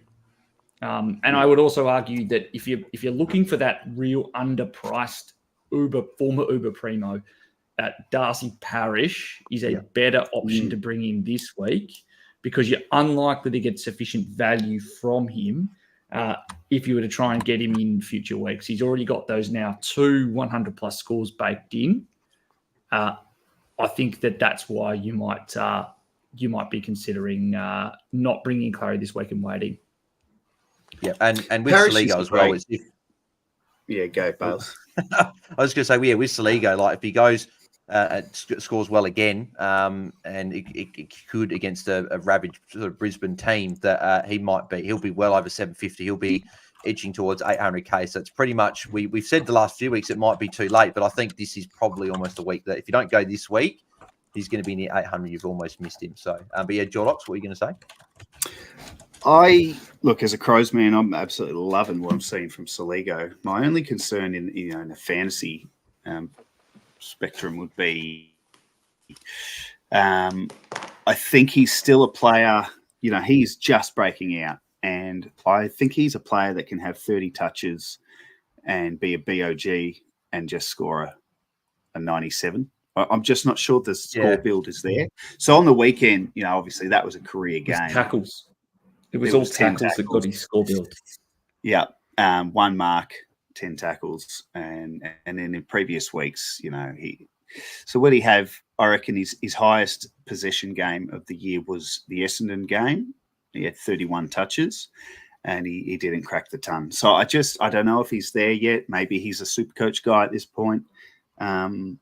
And I would also argue that if you're looking for that real underpriced former Uber Primo, Darcy Parish is a better option to bring in this week, because you're unlikely to get sufficient value from him if you were to try and get him in future weeks. He's already got those now 2 100+ scores baked in. I think that's why you might be considering not bringing Clary this week and waiting. Yeah, and with Celo as well. Go, Bails. I was going to say, with Celo, like if he goes scores well again, and it could against a ravaged sort of Brisbane team, that he'll be well over 750. He'll be edging towards 800k. So it's pretty much, we've said the last few weeks it might be too late, but I think this is probably almost a week that if you don't go this week, he's going to be near 800. You've almost missed him. So, but yeah, Jordox, what are you going to say? Look, as a Crows man, I'm absolutely loving what I'm seeing from Celo. My only concern in the fantasy spectrum would be, I think he's still a player. He's just breaking out, and I think he's a player that can have 30 touches and be a BOG and just score a 97. I'm just not sure the score build is there. So on the weekend, obviously that was a career game. Tackles. It was all tackles that got his score build. Yeah. 1 mark, 10 tackles. And then in previous weeks, so what he have, I reckon his highest possession game of the year was the Essendon game. He had 31 touches and he didn't crack the ton. So I don't know if he's there yet. Maybe he's a super coach guy at this point. Him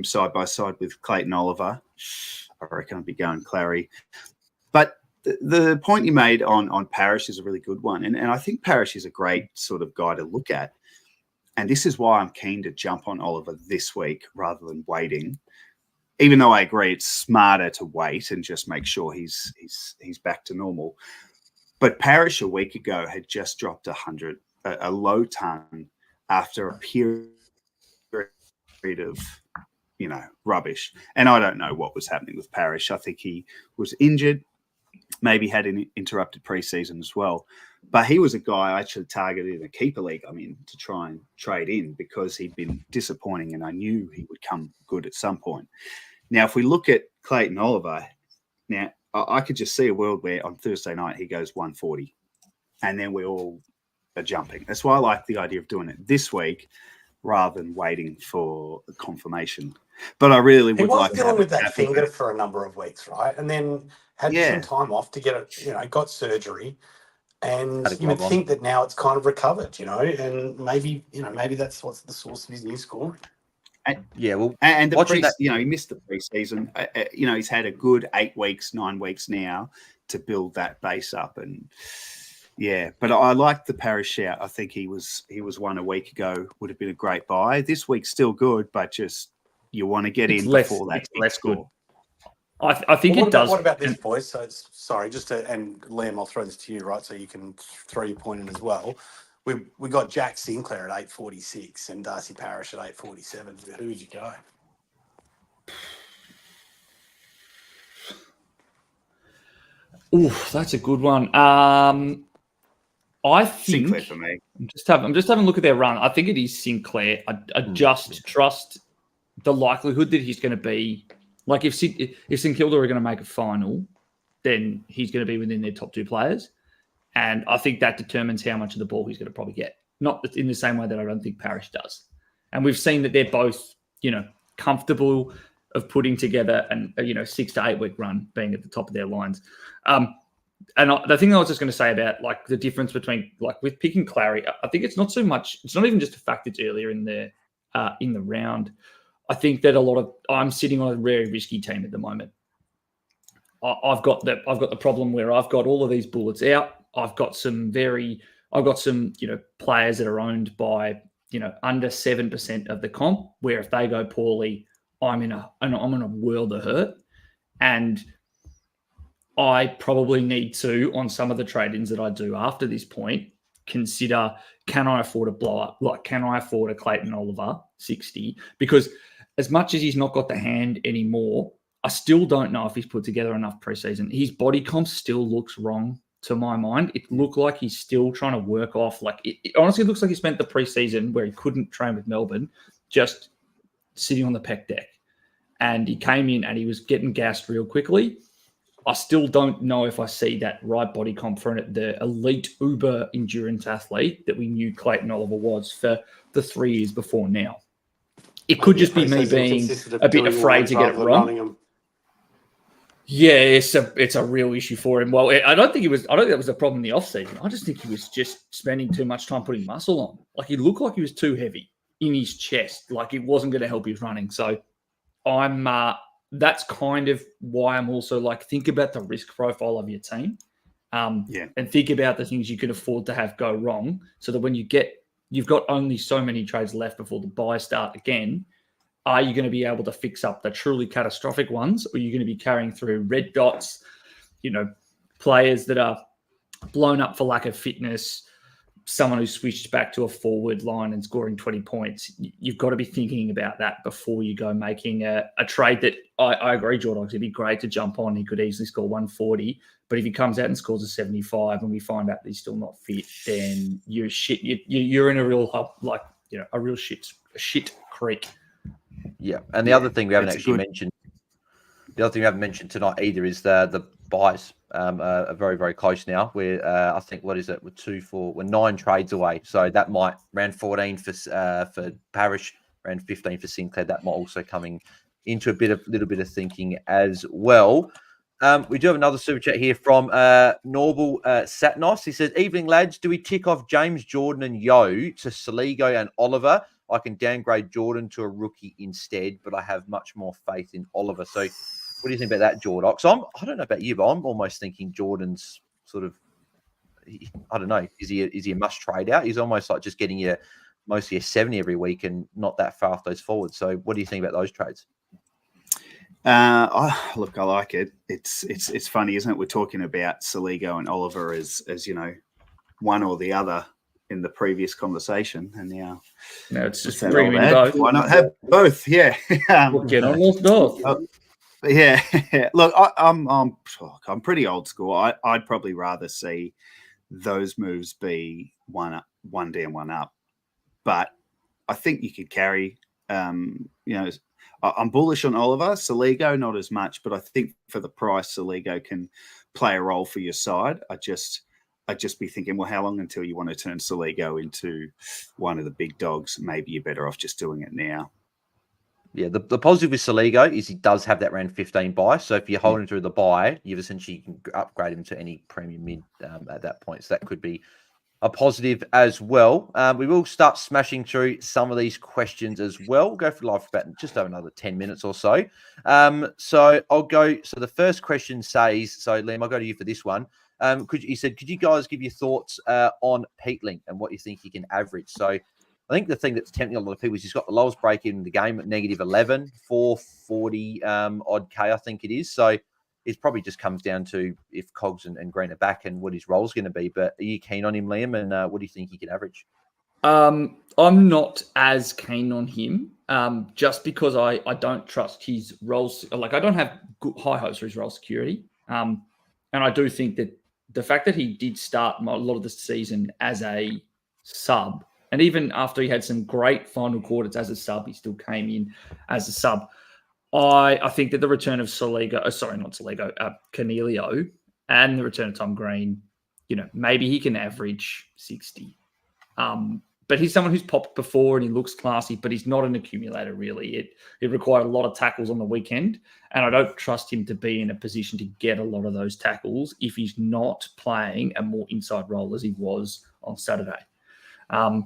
side by side with Clayton Oliver. I reckon I'd be going Clary. But the point you made on Parish is a really good one. And I think Parish is a great sort of guy to look at. And this is why I'm keen to jump on Oliver this week rather than waiting. Even though I agree it's smarter to wait and just make sure he's back to normal. But Parish a week ago had just dropped 100, a low ton after a period of rubbish. And I don't know what was happening with Parish. I think he was injured, maybe had an interrupted preseason as well. But he was a guy I actually targeted in a keeper league I'm in to try and trade in because he'd been disappointing and I knew he would come good at some point. Now, if we look at Clayton Oliver, now I could just see a world where on Thursday night he goes 140 and then we all are jumping. That's why I like the idea of doing it this week rather than waiting for the confirmation. But I really would like to dealing with that finger for a number of weeks, right? And then had some time off to get it, got surgery. And you would think that now it's kind of recovered, and maybe that's what's the source of his new scoring. And he missed the preseason. He's had a good 8 weeks, 9 weeks now to build that base up. And but I like the Parish shout. I think he was one a week ago, would have been a great buy. This week's still good, but just you want to get in before that. Less good. I think it does. What about this, boys? So sorry, and Liam, I'll throw this to you, right? So you can throw your point in as well. We got Jack Sinclair at 846 and Darcy Parish at 847. Who would you go? Oh, that's a good one. I think Sinclair for me. I'm just having a look at their run. I think it is Sinclair. I just trust the likelihood that he's going to be. Like if St Kilda are going to make a final, then he's going to be within their top 2 players. And I think that determines how much of the ball he's going to probably get. not in the same way that I don't think Parrish does. And we've seen that they're both, comfortable of putting together an 6 to 8 week run, being at the top of their lines. The thing I was just going to say about like the difference between like with picking Clary, I think it's not so much. It's not even just a fact it's earlier in the round. I think that I'm sitting on a very risky team at the moment. I've got the problem where I've got all of these bullets out. I've got some players that are owned by under 7% of the comp, where if they go poorly, I'm in a world of hurt. And I probably need to, on some of the trade-ins that I do after this point, consider, can I afford a blow up? Like, can I afford a Clayton Oliver 60? Because as much as he's not got the hand anymore, I still don't know if he's put together enough preseason. His body comp still looks wrong to my mind. It looked like he's still trying to work off. Like, it honestly looks like he spent the preseason where he couldn't train with Melbourne just sitting on the pec deck. And he came in and he was getting gassed real quickly. I still don't know if I see that right body comp for the elite uber endurance athlete that we knew Clayton Oliver was for the 3 years before now. It could just be me being a bit afraid to get it wrong. Yeah, it's a real issue for him. Well, I don't think that was a problem in the off season. I just think he was just spending too much time putting muscle on. Like, he looked like he was too heavy in his chest. Like, it wasn't going to help his running. So that's kind of why I'm also like, think about the risk profile of your team, and think about the things you can afford to have go wrong, so that when you've got only so many trades left before the buy start again. Are you going to be able to fix up the truly catastrophic ones, or are you going to be carrying through red dots, players that are blown up for lack of fitness, someone who switched back to a forward line and scoring 20 points? You've got to be thinking about that before you go making a trade that I agree, Jordox, it'd be great to jump on. He could easily score 140, but if he comes out and scores a 75 and we find out that he's still not fit, then you're shit. You're in a real shit creek. Yeah, and the other thing we haven't actually mentioned, tonight either is the buys are very, very close now. We're I think, what is it? We're 9 trades away, so that might round 14 for Parrish, round 15 for Sinclair. That might also coming into a little bit of thinking as well. We do have another super chat here from Norval Satnos. He says, "Evening lads, do we tick off James, Jordan, and Yo to Celo and Oliver? I can downgrade Jordan to a rookie instead, but I have much more faith in Oliver." So what do you think about that, Jordox? I don't know about you, but I'm almost thinking Jordan's sort of, I don't know, is he a must trade out? He's almost like just getting you mostly a 70 every week and not that far off those forwards. So what do you think about those trades? Look, I like it. It's funny, isn't it? We're talking about Celo and Oliver as one or the other in the previous conversation, and now it's just bringing in both. Why not have both? Yeah, get on North. Yeah. Look, I'm pretty old school. I'd probably rather see those moves be one down, one up. But I think you could carry. I'm bullish on Oliver. Celo, not as much, but I think for the price, Celo can play a role for your side. I'd just be thinking, well, how long until you want to turn Celo into one of the big dogs? Maybe you're better off just doing it now. Yeah, the positive with Celo is he does have that round 15 buy. So if you hold him through the buy, you've essentially can upgrade him to any premium mid at that point. So that could be a positive as well. We will start smashing through some of these questions as well. We'll go for live for about just over another 10 minutes or so. So I'll go. So the first question says, so Liam, I'll go to you for this one. Could you guys give your thoughts on Peatling and what you think he can average? So I think the thing that's tempting a lot of people is he's got the lowest break in the game at -11, 440 odd K, I think it is. So it probably just comes down to if Cogs and Green are back and what his role's going to be. But are you keen on him, Liam? And what do you think he can average? I'm not as keen on him just because I don't trust his roles. Like, I don't have high hopes for his role security. And I do think that the fact that he did start a lot of the season as a sub, and even after he had some great final quarters as a sub, he still came in as a sub. I think that the return of Cornelio, and the return of Tom Green, maybe he can average 60. but he's someone who's popped before and he looks classy, but he's not an accumulator really. It required a lot of tackles on the weekend, and I don't trust him to be in a position to get a lot of those tackles if he's not playing a more inside role as he was on Saturday. I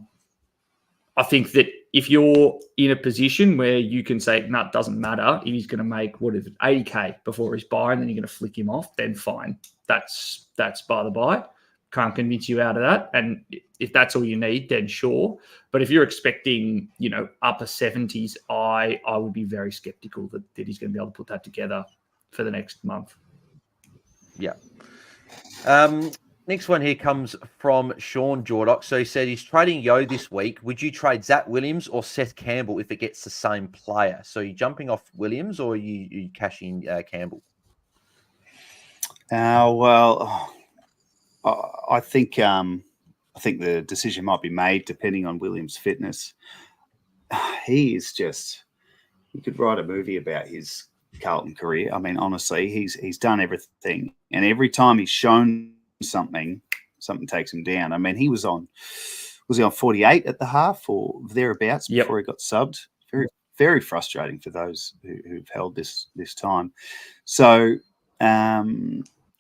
think that if you're in a position where you can say, no, it doesn't matter if he's going to make, 80K before his buy, and then you're going to flick him off, then fine. That's by the by. Can't convince you out of that. And if that's all you need, then sure. But if you're expecting, upper 70s, I would be very skeptical that he's going to be able to put that together for the next month. Yeah. Next one here comes from Sean Jordox. So he said he's trading Yo this week. Would you trade Zach Williams or Seth Campbell if it gets the same player? So you jumping off Williams or you cashing Campbell? I think the decision might be made depending on Williams' fitness. He is just, you could write a movie about his Carlton career. I mean, honestly, he's done everything, and every time he's shown something takes him down. I mean, was he on 48 at the half or thereabouts before he got subbed? Very, very frustrating for those who've held this time. So,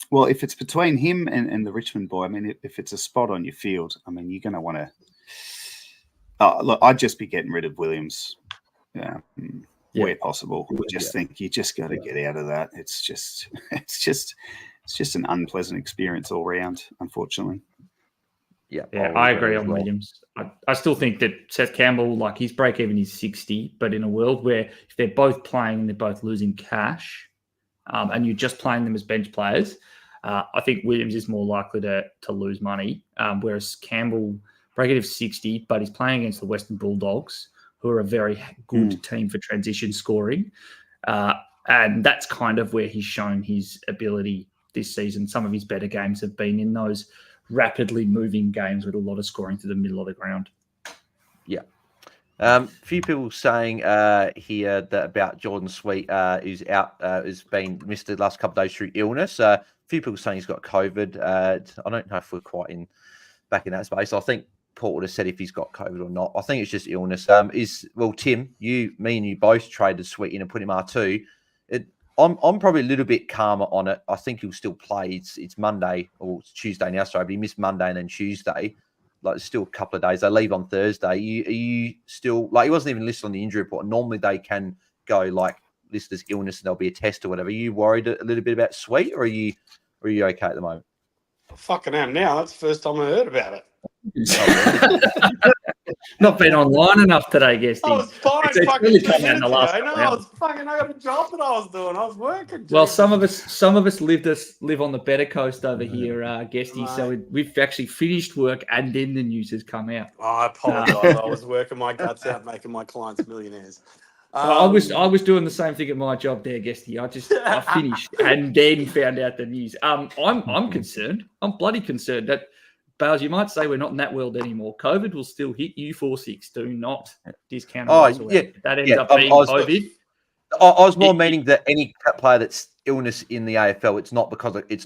well, if it's between him and the Richmond boy, I mean, if it's a spot on your field, I mean, you're going to want to. Look, I'd just be getting rid of Williams where possible. I just think you just got to get out of that. It's just an unpleasant experience all round, unfortunately. Yeah, I agree on Williams. I still think that Seth Campbell, like his break even is 60, but in a world where if they're both playing and they're both losing cash, and you're just playing them as bench players, I think Williams is more likely to lose money, whereas Campbell, break even 60, but he's playing against the Western Bulldogs, who are a very good team for transition scoring. And that's kind of where he's shown his ability this season. Some of his better games have been in those rapidly moving games with a lot of scoring to the middle of the ground. Yeah. A few people saying here that about Jordan Sweet who's out, has been missed the last couple of days through illness. A few people saying he's got COVID. I don't know if we're quite back in that space. I think Paul would have said if he's got COVID or not. I think it's just illness. Tim, me and you both traded Sweet in and put him R2. I'm probably a little bit calmer on it. I think he'll still play. It's Monday or it's Tuesday now, sorry, but he missed Monday and then Tuesday. Like, it's still a couple of days. They leave on Thursday. Are you still, like, he wasn't even listed on the injury report. Normally they can go, like, listed as illness and there'll be a test or whatever. Are you worried a little bit about Sweet, or are you okay at the moment? I fucking am now. That's the first time I heard about it. Not been online enough today, Guesty. I was fine. It's really come out in the last I got a job that I was doing. I was working. Well, some of us live on the better coast over here, Guesty. Right. So we've actually finished work and then the news has come out. Oh, I apologise. I was working my guts out, making my clients millionaires. I was doing the same thing at my job there, Guesty. I finished and then found out the news. I'm concerned. I'm bloody concerned that. Bales, you might say we're not in that world anymore. COVID will still hit you 4-6. Do not discount it. That ends up being COVID. I was more meaning that any player that's illness in the AFL, it's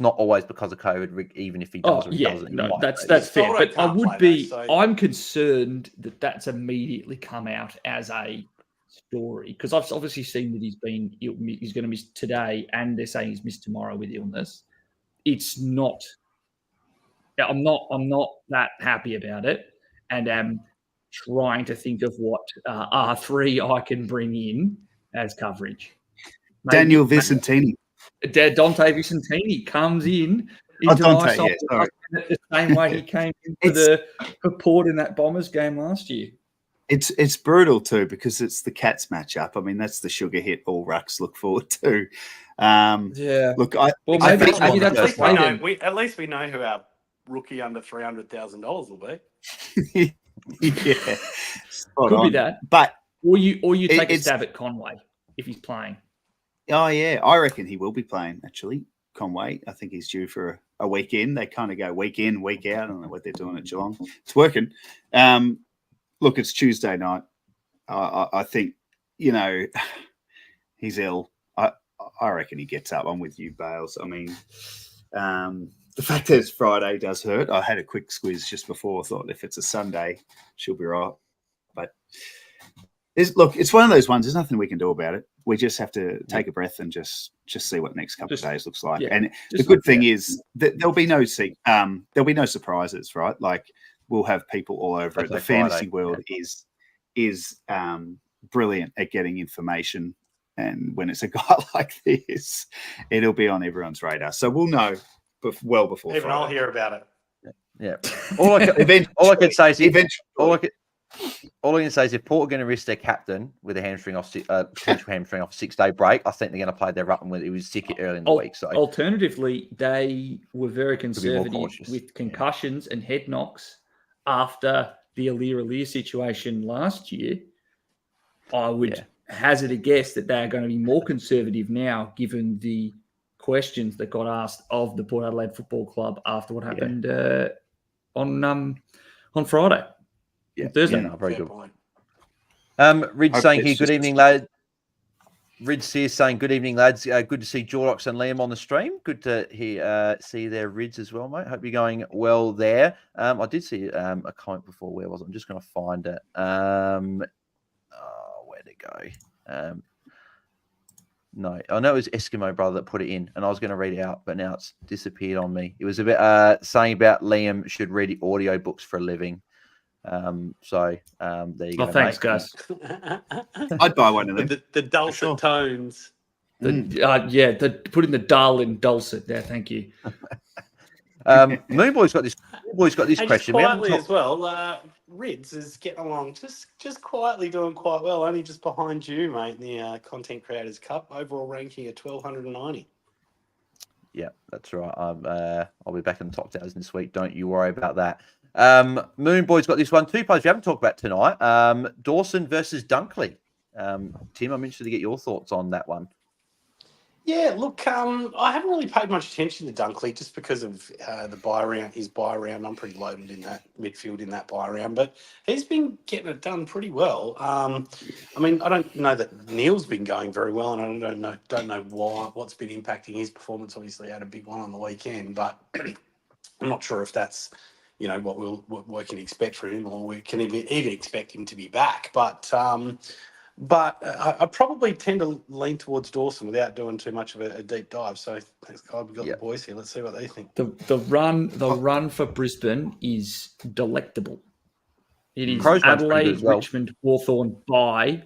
not always because of COVID, even if he does or he doesn't. No, that's fair. But I'm concerned that that's immediately come out as a story, because I've obviously seen that he's going to miss today, and they're saying he's missed tomorrow with illness. It's not. I'm not that happy about it, and am trying to think of what R3 I can bring in as coverage. Daniel Vicentini. Dante Vicentini comes into my side the same way he came into the Port in that Bombers game last year. It's brutal too, because it's the Cats matchup. I mean, that's the sugar hit all rucks look forward to. Look, maybe that's at least we know who our rookie under $300,000 will be. Yeah, could be that. But or you take a stab at Conway if he's playing. Oh yeah, I reckon he will be playing. Actually, Conway, I think he's due for a weekend. They kind of go week in, week out. I don't know what they're doing at Geelong. It's working. Look, it's Tuesday night. I think he's ill. I reckon he gets up. I'm with you, Bales. I mean. the fact that it's Friday does hurt. I had a quick squiz just before. I thought if it's a Sunday, she'll be right. But it's one of those ones. There's nothing we can do about it. We just have to take a breath and just see what the next couple of days looks like. And the good thing is that there'll be no surprises, right? Like we'll have people all over it. The fantasy world is brilliant at getting information. And when it's a guy like this, it'll be on everyone's radar. So we'll know well before Even Friday. I'll hear about it. Yeah. All I can say is if Port are going to risk their captain with a potential hamstring off a 6-day break, I think they're going to play their ruck when he was sick early in the week. So alternatively, they were very conservative with concussions and head knocks after the Alir situation last year. I would hazard a guess that they are going to be more conservative now, given the questions that got asked of the Port Adelaide Football Club after what happened on Friday. Yeah, Thursday. Yeah, no, very good. Point. Ridge saying here, good evening, lad. Ridge here saying, good evening, lads. Good to see Jordox and Liam on the stream. Good to see you there, Ridge, as well, mate. Hope you're going well there. I did see a comment before. Where was it? I'm just going to find it. Where'd it go? No, I know it was Eskimo Brother that put it in, and I was going to read it out, but now it's disappeared on me. It was a bit saying about Liam should read audio books for a living. There you go. Thanks, guys. I'd buy one of them. The dulcet tones. Put in the dull in dulcet there. Thank you. Moonboy's got this. Moonboy's got this And question. Just quietly as well. Rids is getting along just quietly doing quite well. Only just behind you, mate, in the Content Creators Cup. Overall ranking at 1,290. Yeah, that's right. I'll be back in the top 1,000 this week. Don't you worry about that. Moonboy's got this one. 2 players we haven't talked about tonight. Dawson versus Dunkley. Tim, I'm interested to get your thoughts on that one. Yeah, look, I haven't really paid much attention to Dunkley just because of his buy round. I'm pretty loaded in that midfield in that buy round, but he's been getting it done pretty well. I mean, I don't know that Neil's been going very well, and I don't know what's been impacting his performance. Obviously, he had a big one on the weekend, but I'm not sure if that's what we can expect from him, or we can even expect him to be back. But I probably tend to lean towards Dawson without doing too much of a deep dive. So thanks God we've got the boys here. Let's see what they think. The run for Brisbane is delectable. It is Crows Adelaide, Richmond, Hawthorn, bye,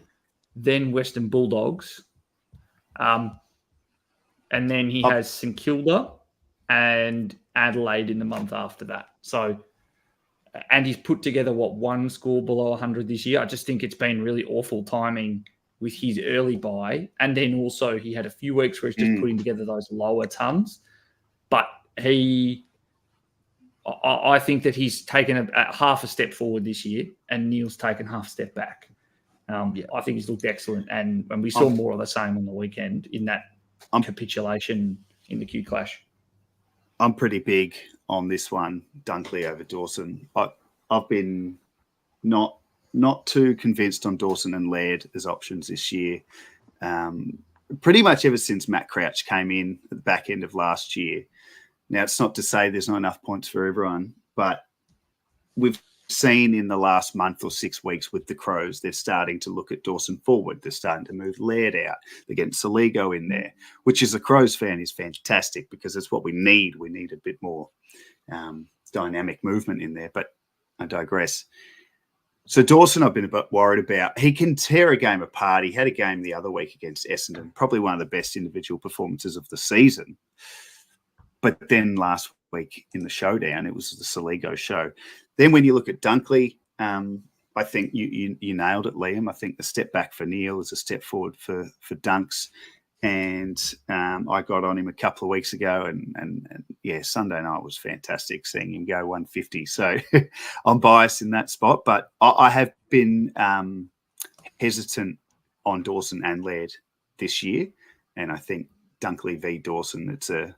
then Western Bulldogs, and then he has St Kilda and Adelaide in the month after that. So. And he's put together, one score below 100 this year. I just think it's been really awful timing with his early buy. And then also he had a few weeks where he's just putting together those lower tons. But I think that he's taken a half a step forward this year, and Neil's taken half a step back. I think he's looked excellent. And we saw more of the same on the weekend in that capitulation in the Q Clash. I'm pretty big on this one, Dunkley over Dawson. I've been not too convinced on Dawson and Laird as options this year. Pretty much ever since Matt Crouch came in at the back end of last year. Now, it's not to say there's not enough points for everyone, but we've seen in the last month or 6 weeks with the Crows, they're starting to look at Dawson forward. They're starting to move Laird out. They're getting Celo in there, which as a Crows fan is fantastic because that's what we need. We need a bit more dynamic movement in there, but I digress. So Dawson, I've been a bit worried about. He can tear a game apart. He had a game the other week against Essendon, probably one of the best individual performances of the season. But then last week in the showdown, it was the Celo show. Then when you look at Dunkley, I think you nailed it, Liam. I think the step back for Neil is a step forward for Dunks. And I got on him a couple of weeks ago, and Sunday night was fantastic seeing him go 150. So I'm biased in that spot, but I have been hesitant on Dawson and Laird this year, and I think Dunkley v Dawson, it's a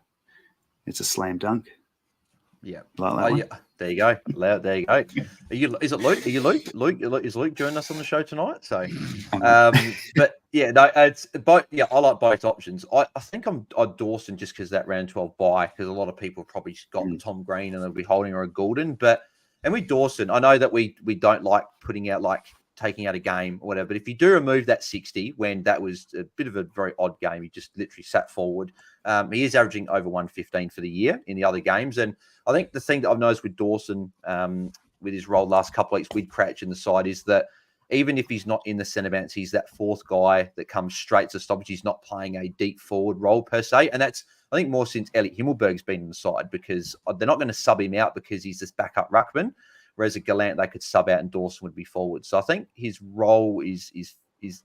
slam dunk. Yeah, like that one. There you go. There you go. Is it Luke? Are you Luke? Is Luke joining us on the show tonight? So, but yeah, no, I like both options. I think I'm Dawson just because that round 12 bye, because a lot of people have probably got the Tom Green and they'll be holding or a Goulden. And with Dawson, I know that we don't like putting out taking out a game or whatever. But if you do remove that 60, when that was a bit of a very odd game, he just literally sat forward. He is averaging over 115 for the year in the other games. And I think the thing that I've noticed with Dawson, with his role last couple of weeks with Crouch in the side, is that even if he's not in the centre bounce, he's that fourth guy that comes straight to stoppage. He's not playing a deep forward role per se. And that's, I think, more since Elliot Himmelberg's been in the side, because they're not going to sub him out because he's this backup ruckman. Whereas a Gallant, they could sub out and Dawson would be forward. So I think his role is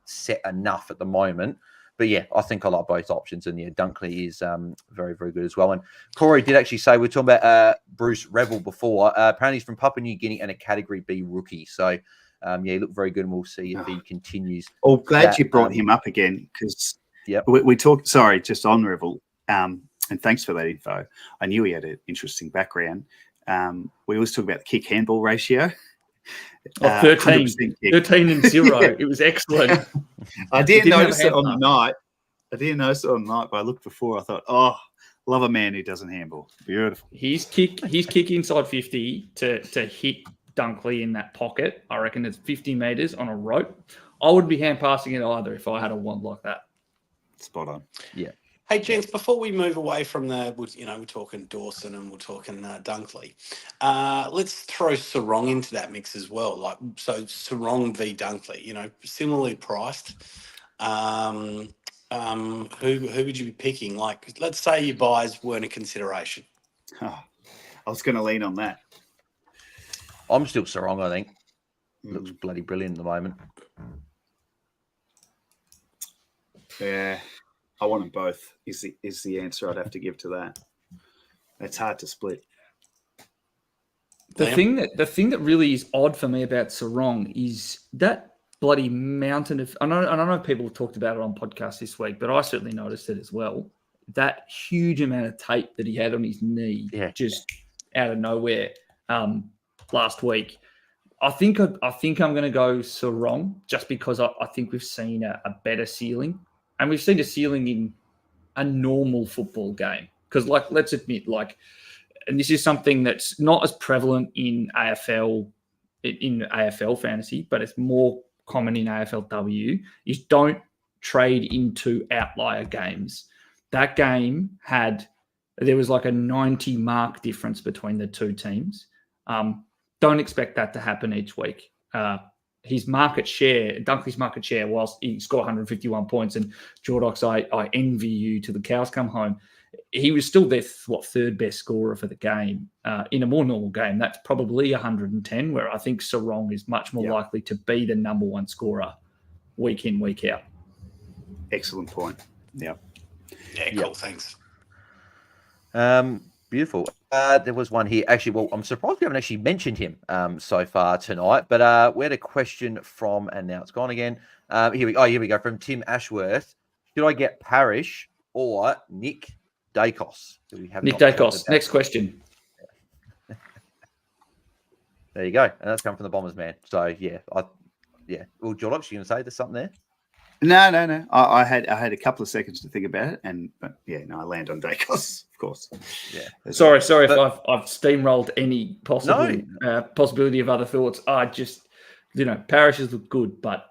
set enough at the moment. But yeah, I think I like both options. And yeah, Dunkley is very, very good as well. And Corey did actually say, we were talking about Bruce Revel before. Apparently he's from Papua New Guinea and a Category B rookie. So yeah, he looked very good, and we'll see if he continues. Oh, glad you brought him up again, because we talked, sorry, just on Revel. And thanks for that info. I knew he had an interesting background. We always talk about the kick handball ratio. 13 and 0. It was excellent. I didn't notice it on the night. But I looked before. I thought, oh, love a man who doesn't handball. Beautiful. His kick inside 50 to hit Dunkley in that pocket. I reckon it's 50 metres on a rope. I would be hand passing it either if I had a wand like that. Spot on. Yeah. Hey, gents, before we move away from we're talking Dawson and we're talking Dunkley, let's throw Sarong into that mix as well. So Sarong v Dunkley, similarly priced. Who would you be picking? Let's say your buys weren't a consideration. Oh, I was going to lean on that. I'm still Sarong, I think. Looks bloody brilliant at the moment. Yeah. I want them both is the answer I'd have to give to that. It's hard to split. The thing that really is odd for me about Sarong is that bloody mountain of, I know people have talked about it on podcasts this week, but I certainly noticed it as well. That huge amount of tape that he had on his knee, just out of nowhere last week. I think I'm going to go Sarong just because I think we've seen a better ceiling. And we've seen a ceiling in a normal football game. Because, let's admit, and this is something that's not as prevalent in AFL fantasy, but it's more common in AFLW, is don't trade into outlier games. That game there was a 90 mark difference between the two teams. Don't expect that to happen each week. His market share, Dunkley's market share, whilst he scored 151 points, and Jordox, I envy you till the cows come home. He was still their third best scorer for the game. In a more normal game, that's probably 110, where I think Sarong is much more likely to be the number one scorer week in, week out. Excellent point. Yeah. Yeah, cool. Thanks. Beautiful. There was one here. Actually, well, I'm surprised we haven't actually mentioned him so far tonight. But we had a question from, and now it's gone again. Here we go. From Tim Ashworth. Should I get Parrish or Nick Dacos? Nick Dacos. Next question. There you go. And that's come from the Bombers, man. So yeah. Well, Jordox, you going to say there's something there? No. I had a couple of seconds to think about it, I land on Dacos, of course. Yeah. Sorry if I've steamrolled any possibility of other thoughts. I just, Parishes look good, but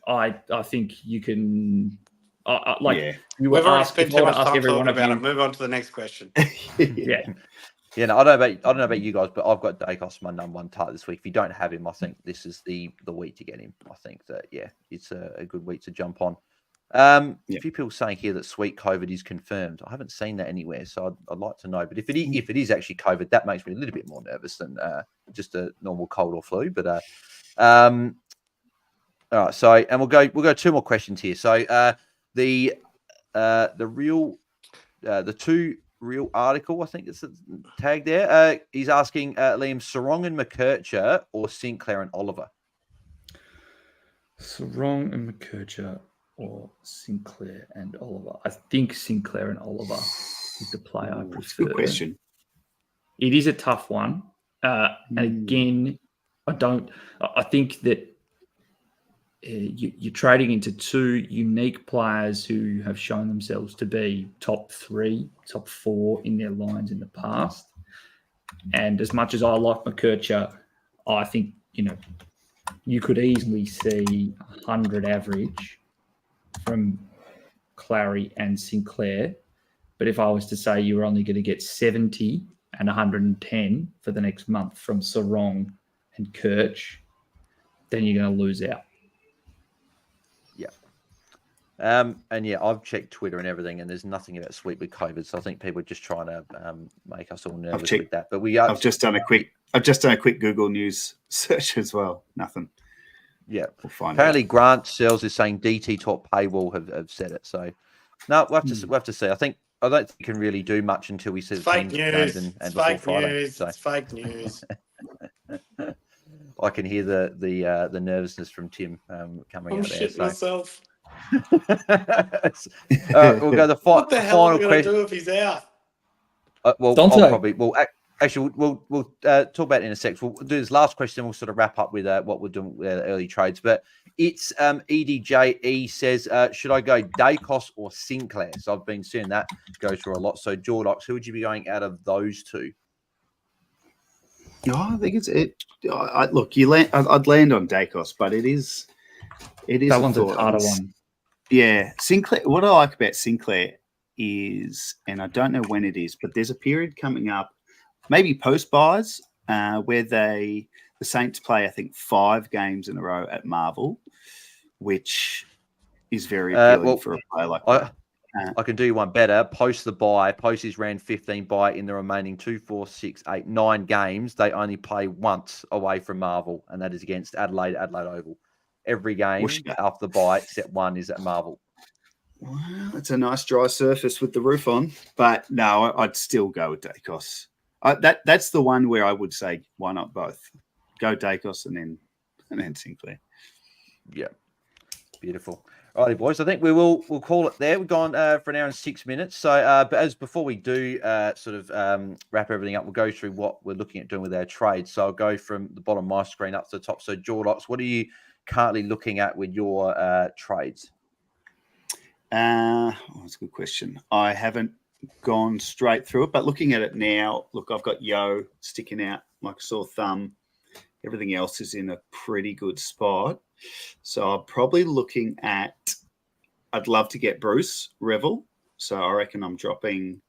I think you can. You were asked. Spent too much time talking about it. Move on to the next question. Yeah. Yeah, no, I don't know about you guys, but I've got Dacos my number one target this week. If you don't have him, I think this is the week to get him. I think that it's a good week to jump on. A few people saying here that sweet COVID is confirmed. I haven't seen that anywhere, so I'd like to know. But if it is actually COVID, that makes me a little bit more nervous than just a normal cold or flu. But all right, so and we'll go two more questions here. So the two real article, I think it's tagged there. He's asking Liam, Sarong and McKercher or Sinclair and Oliver? Sarong and McKercher or Sinclair and Oliver? I think Sinclair and Oliver is the play I prefer. Good question. It is a tough one. And again, I think that you're trading into two unique players who have shown themselves to be top 3, top 4 in their lines in the past. And as much as I like McKercher, I think, you could easily see 100 average from Clary and Sinclair. But if I was to say you were only going to get 70 and 110 for the next month from Sarong and Kirch, then you're going to lose out. Yeah. And I've checked Twitter and everything, and there's nothing about sweep with COVID. So I think people are just trying to make us all nervous with that. But I've just done a quick Google News search as well. Nothing. Yeah. We'll find Apparently, out. Grant Sells is saying DT top paywall have said it. So no, we'll have to see. I don't think we can really do much until we see the fake news and it's before fake Friday. news. So. It's fake news. I can hear the nervousness from Tim coming I'm out there. shitting myself. We'll go What the hell final are we going to do if he's out? Actually, we'll talk about it in a sec. We'll do this last question. We'll sort of wrap up with what we're doing with early trades. But it's EDJE says, should I go Dacos or Sinclair? So I've been seeing that go through a lot. So Jordox, who would you be going out of those two? Oh, I think it's it. I'd land on Dacos, but it is. That one's a harder one. Yeah, Sinclair. What I like about Sinclair is, and I don't know when it is, but there's a period coming up, maybe post buys, where the Saints play, I think, 5 games in a row at Marvel, which is very appealing for a player like that. I can do you one better. Post the bye. Post his round 15 bye in the remaining 2, 4, 6, 8, 9 games. They only play once away from Marvel, and that is against Adelaide Oval. Every game after the bye, except one, is at Marvel. Well, it's a nice dry surface with the roof on. But no, I'd still go with Dacos. That's the one where I would say, why not both? Go Dacos and then Sinclair. Yeah. Beautiful. All right, boys. I think we'll call it there. We've gone for an hour and 6 minutes. So, but before we do wrap everything up, we'll go through what we're looking at doing with our trades. So I'll go from the bottom of my screen up to the top. So Jordox, what are you currently looking at with your trades? That's a good question. I haven't gone straight through it, but looking at it now, look, I've got Yo sticking out like a sore thumb. Everything else is in a pretty good spot. So I'm probably looking at, I'd love to get Bruce Revel. So I reckon I'm dropping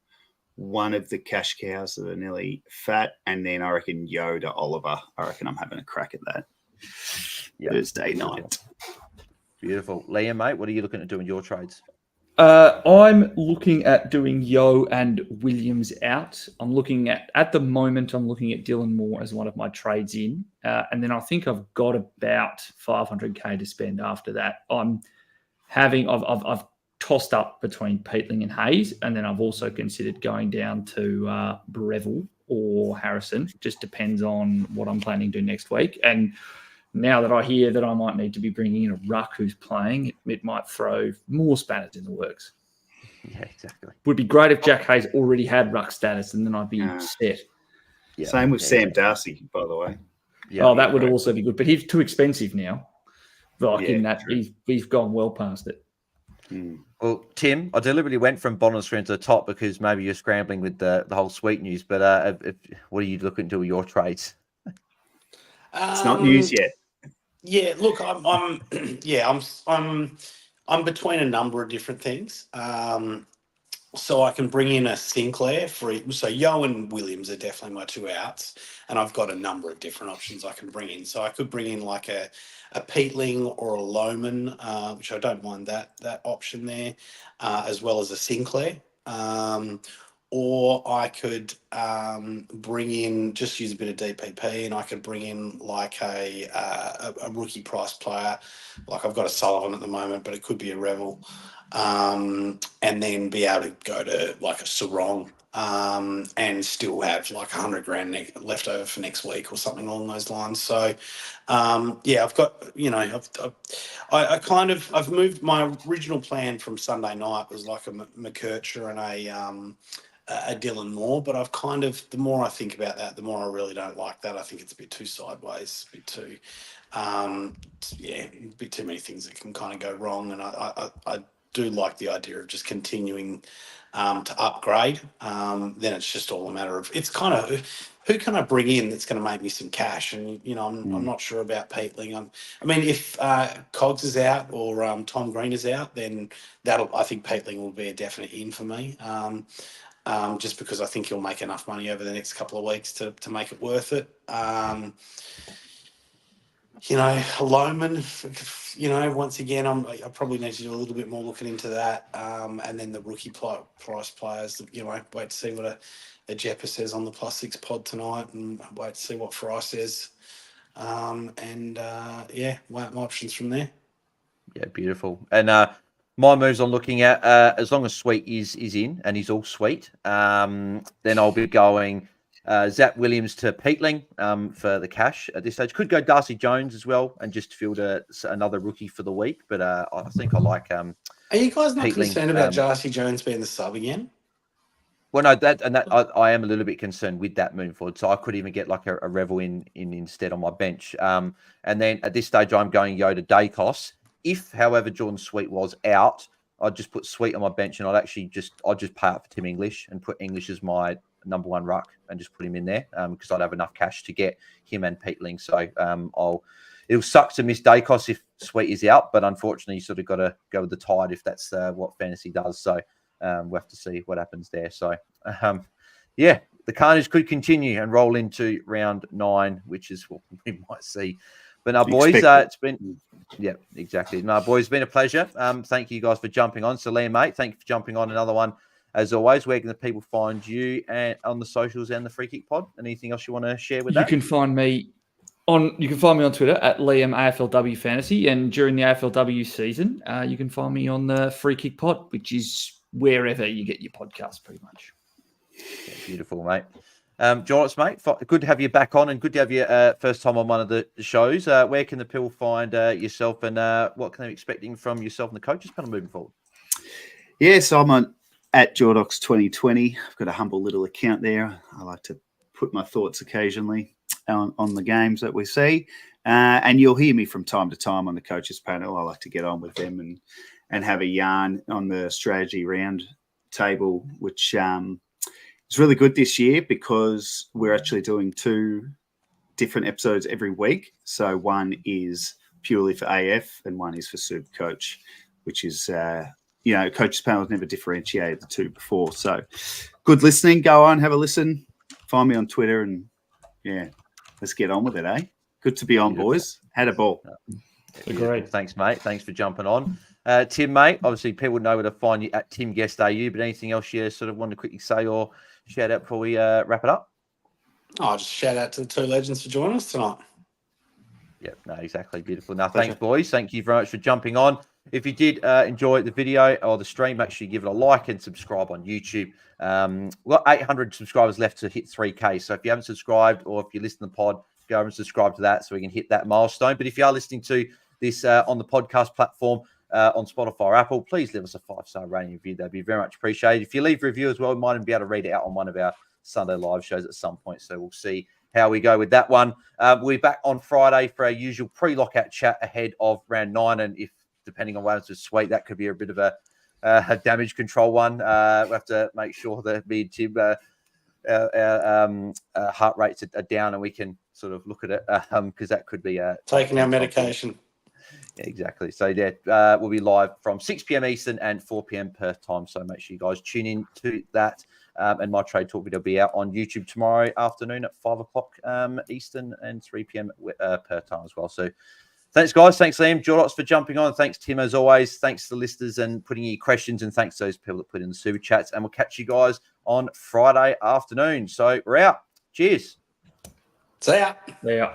one of the cash cows that are nearly fat, and then I reckon Yo to Oliver. I reckon I'm having a crack at that Thursday night. Beautiful. Liam, mate, what are you looking at doing your trades? I'm looking at doing Yo and Williams out. At the moment, I'm looking at Dylan Moore as one of my trades in. And then I think I've got about 500K to spend after that. I've tossed up between Peatling and Hayes, and then I've also considered going down to Breville or Harrison. Just depends on what I'm planning to do next week. And now that I hear that I might need to be bringing in a ruck who's playing, it might throw more spanners in the works. Yeah, exactly. Would be great if Jack Hayes already had ruck status, and then I'd be set. Yeah, same with Sam Darcy, by the way. Yeah, that would also be good, but he's too expensive now. He's gone well past it. Well, Tim, I deliberately went from bottom of the screen to the top because maybe you're scrambling with the whole sweet news. But what are you looking to do with your trades? It's not news yet. Yeah, look, I'm between a number of different things. So I can bring in a Sinclair so Yo and Williams are definitely my 2 outs, and I've got a number of different options I can bring in. So I could bring in like a Peatling or a Lohman, which I don't mind that option there, as well as a Sinclair. Or I could bring in, just use a bit of DPP, and I could bring in like a rookie price player. Like I've got a Sullivan at the moment, but it could be a Revel. And then be able to go to like a Sarong and still have like 100 grand left over for next week or something along those lines. So, I've got, I've moved my original plan from Sunday night was like a McKercher and a Dylan Moore, but I've kind of, the more I think about that, the more I really don't like that. I think it's a bit too sideways, a bit too, a bit too many things that can kind of go wrong. And I do like the idea of just continuing to upgrade. Then it's just all a matter of, it's kind of, who can I bring in that's going to make me some cash? And, I'm not sure about Peatling. I mean, if Cogs is out or Tom Green is out, then I think Peatling will be a definite in for me. Just because I think he'll make enough money over the next couple of weeks to make it worth it. Loman, once again, I probably need to do a little bit more looking into that. And then the rookie price players, wait to see what a Jepper says on the +6 pod tonight, and wait to see what Fry says. Weigh up my options from there. Yeah, beautiful. And my moves I'm looking at, as long as Sweet is in and he's all sweet, then I'll be going Zach Williams to Peatling for the cash at this stage. Could go Darcy Jones as well and just field another rookie for the week. But I think I like. Are you guys not Peatling, concerned about Darcy Jones being the sub again? Well, no, I am a little bit concerned with that moving forward. So I could even get like a Revel in instead on my bench. And then at this stage, I'm going Yoda Dacos. If, however, Jordan Sweet was out, I'd just put Sweet on my bench and I'd just pay up for Tim English and put English as my number one ruck and just put him in there because I'd have enough cash to get him and Peatling. So it'll suck to miss Dacos if Sweet is out, but unfortunately, you sort of got to go with the tide if that's what fantasy does. So we'll have to see what happens there. So the carnage could continue and roll into round 9, which is what we might see. But now, boys, it's been, exactly. No, boys, it's been a pleasure. Thank you guys for jumping on. So, Liam, mate, thank you for jumping on another one. As always, where can the people find you on the socials and the Free Kick Pod? Anything else you want to share with that? You can find me on Twitter at Liam AFLW Fantasy, and during the AFLW season, you can find me on the Free Kick Pod, which is wherever you get your podcast, pretty much. Yeah, beautiful, mate. Jordox, mate, good to have you back on and good to have you first time on one of the shows. Where can the people find yourself and what can they be expecting from yourself and the coaches panel moving forward? Yeah, so I'm on at Jordox 2020. I've got a humble little account there. I like to put my thoughts occasionally on the games that we see. And you'll hear me from time to time on the coaches panel. I like to get on with them and have a yarn on the strategy round table, which it's really good this year because we're actually doing 2 different episodes every week. So one is purely for AF and one is for Super Coach, which is, Coaches Panel has never differentiated the 2 before. So good listening. Go on, have a listen. Find me on Twitter and, let's get on with it, eh? Good to be on, boys. Had a ball. Great. Thanks, mate. Thanks for jumping on. Tim, mate, obviously people know where to find you at Tim Guest AU, but anything else you sort of want to quickly say or shout out before we wrap it up? Just shout out to the 2 legends for joining us tonight. Yep, no, exactly. Beautiful. Now, thanks, boys. Thank you very much for jumping on. If you did enjoy the video or the stream, make sure you give it a like and subscribe on YouTube. We've got 800 subscribers left to hit 3K. So if you haven't subscribed or if you listen to the pod, go over and subscribe to that so we can hit that milestone. But if you are listening to this on the podcast platform, on Spotify or Apple, please leave us a 5-star rating review. That'd be very much appreciated. If you leave a review as well, we might even be able to read it out on one of our Sunday live shows at some point. So we'll see how we go with that one. We'll be back on Friday for our usual pre-lockout chat ahead of round 9. And if, depending on what it's sweet, that could be a bit of a damage control one. We'll have to make sure that me and Tim, our heart rates are down and we can sort of look at it because that could be taking our medication. Yeah, exactly. So we'll be live from 6 p.m. Eastern and 4 p.m. Perth time. So make sure you guys tune in to that. And my trade talk video will be out on YouTube tomorrow afternoon at 5 o'clock Eastern and 3 p.m. Perth time as well. So thanks, guys. Thanks, Liam. Jordox for jumping on. Thanks, Tim, as always. Thanks to the listeners and putting your questions. And thanks to those people that put in the super chats. And we'll catch you guys on Friday afternoon. So we're out. Cheers. See ya. See ya.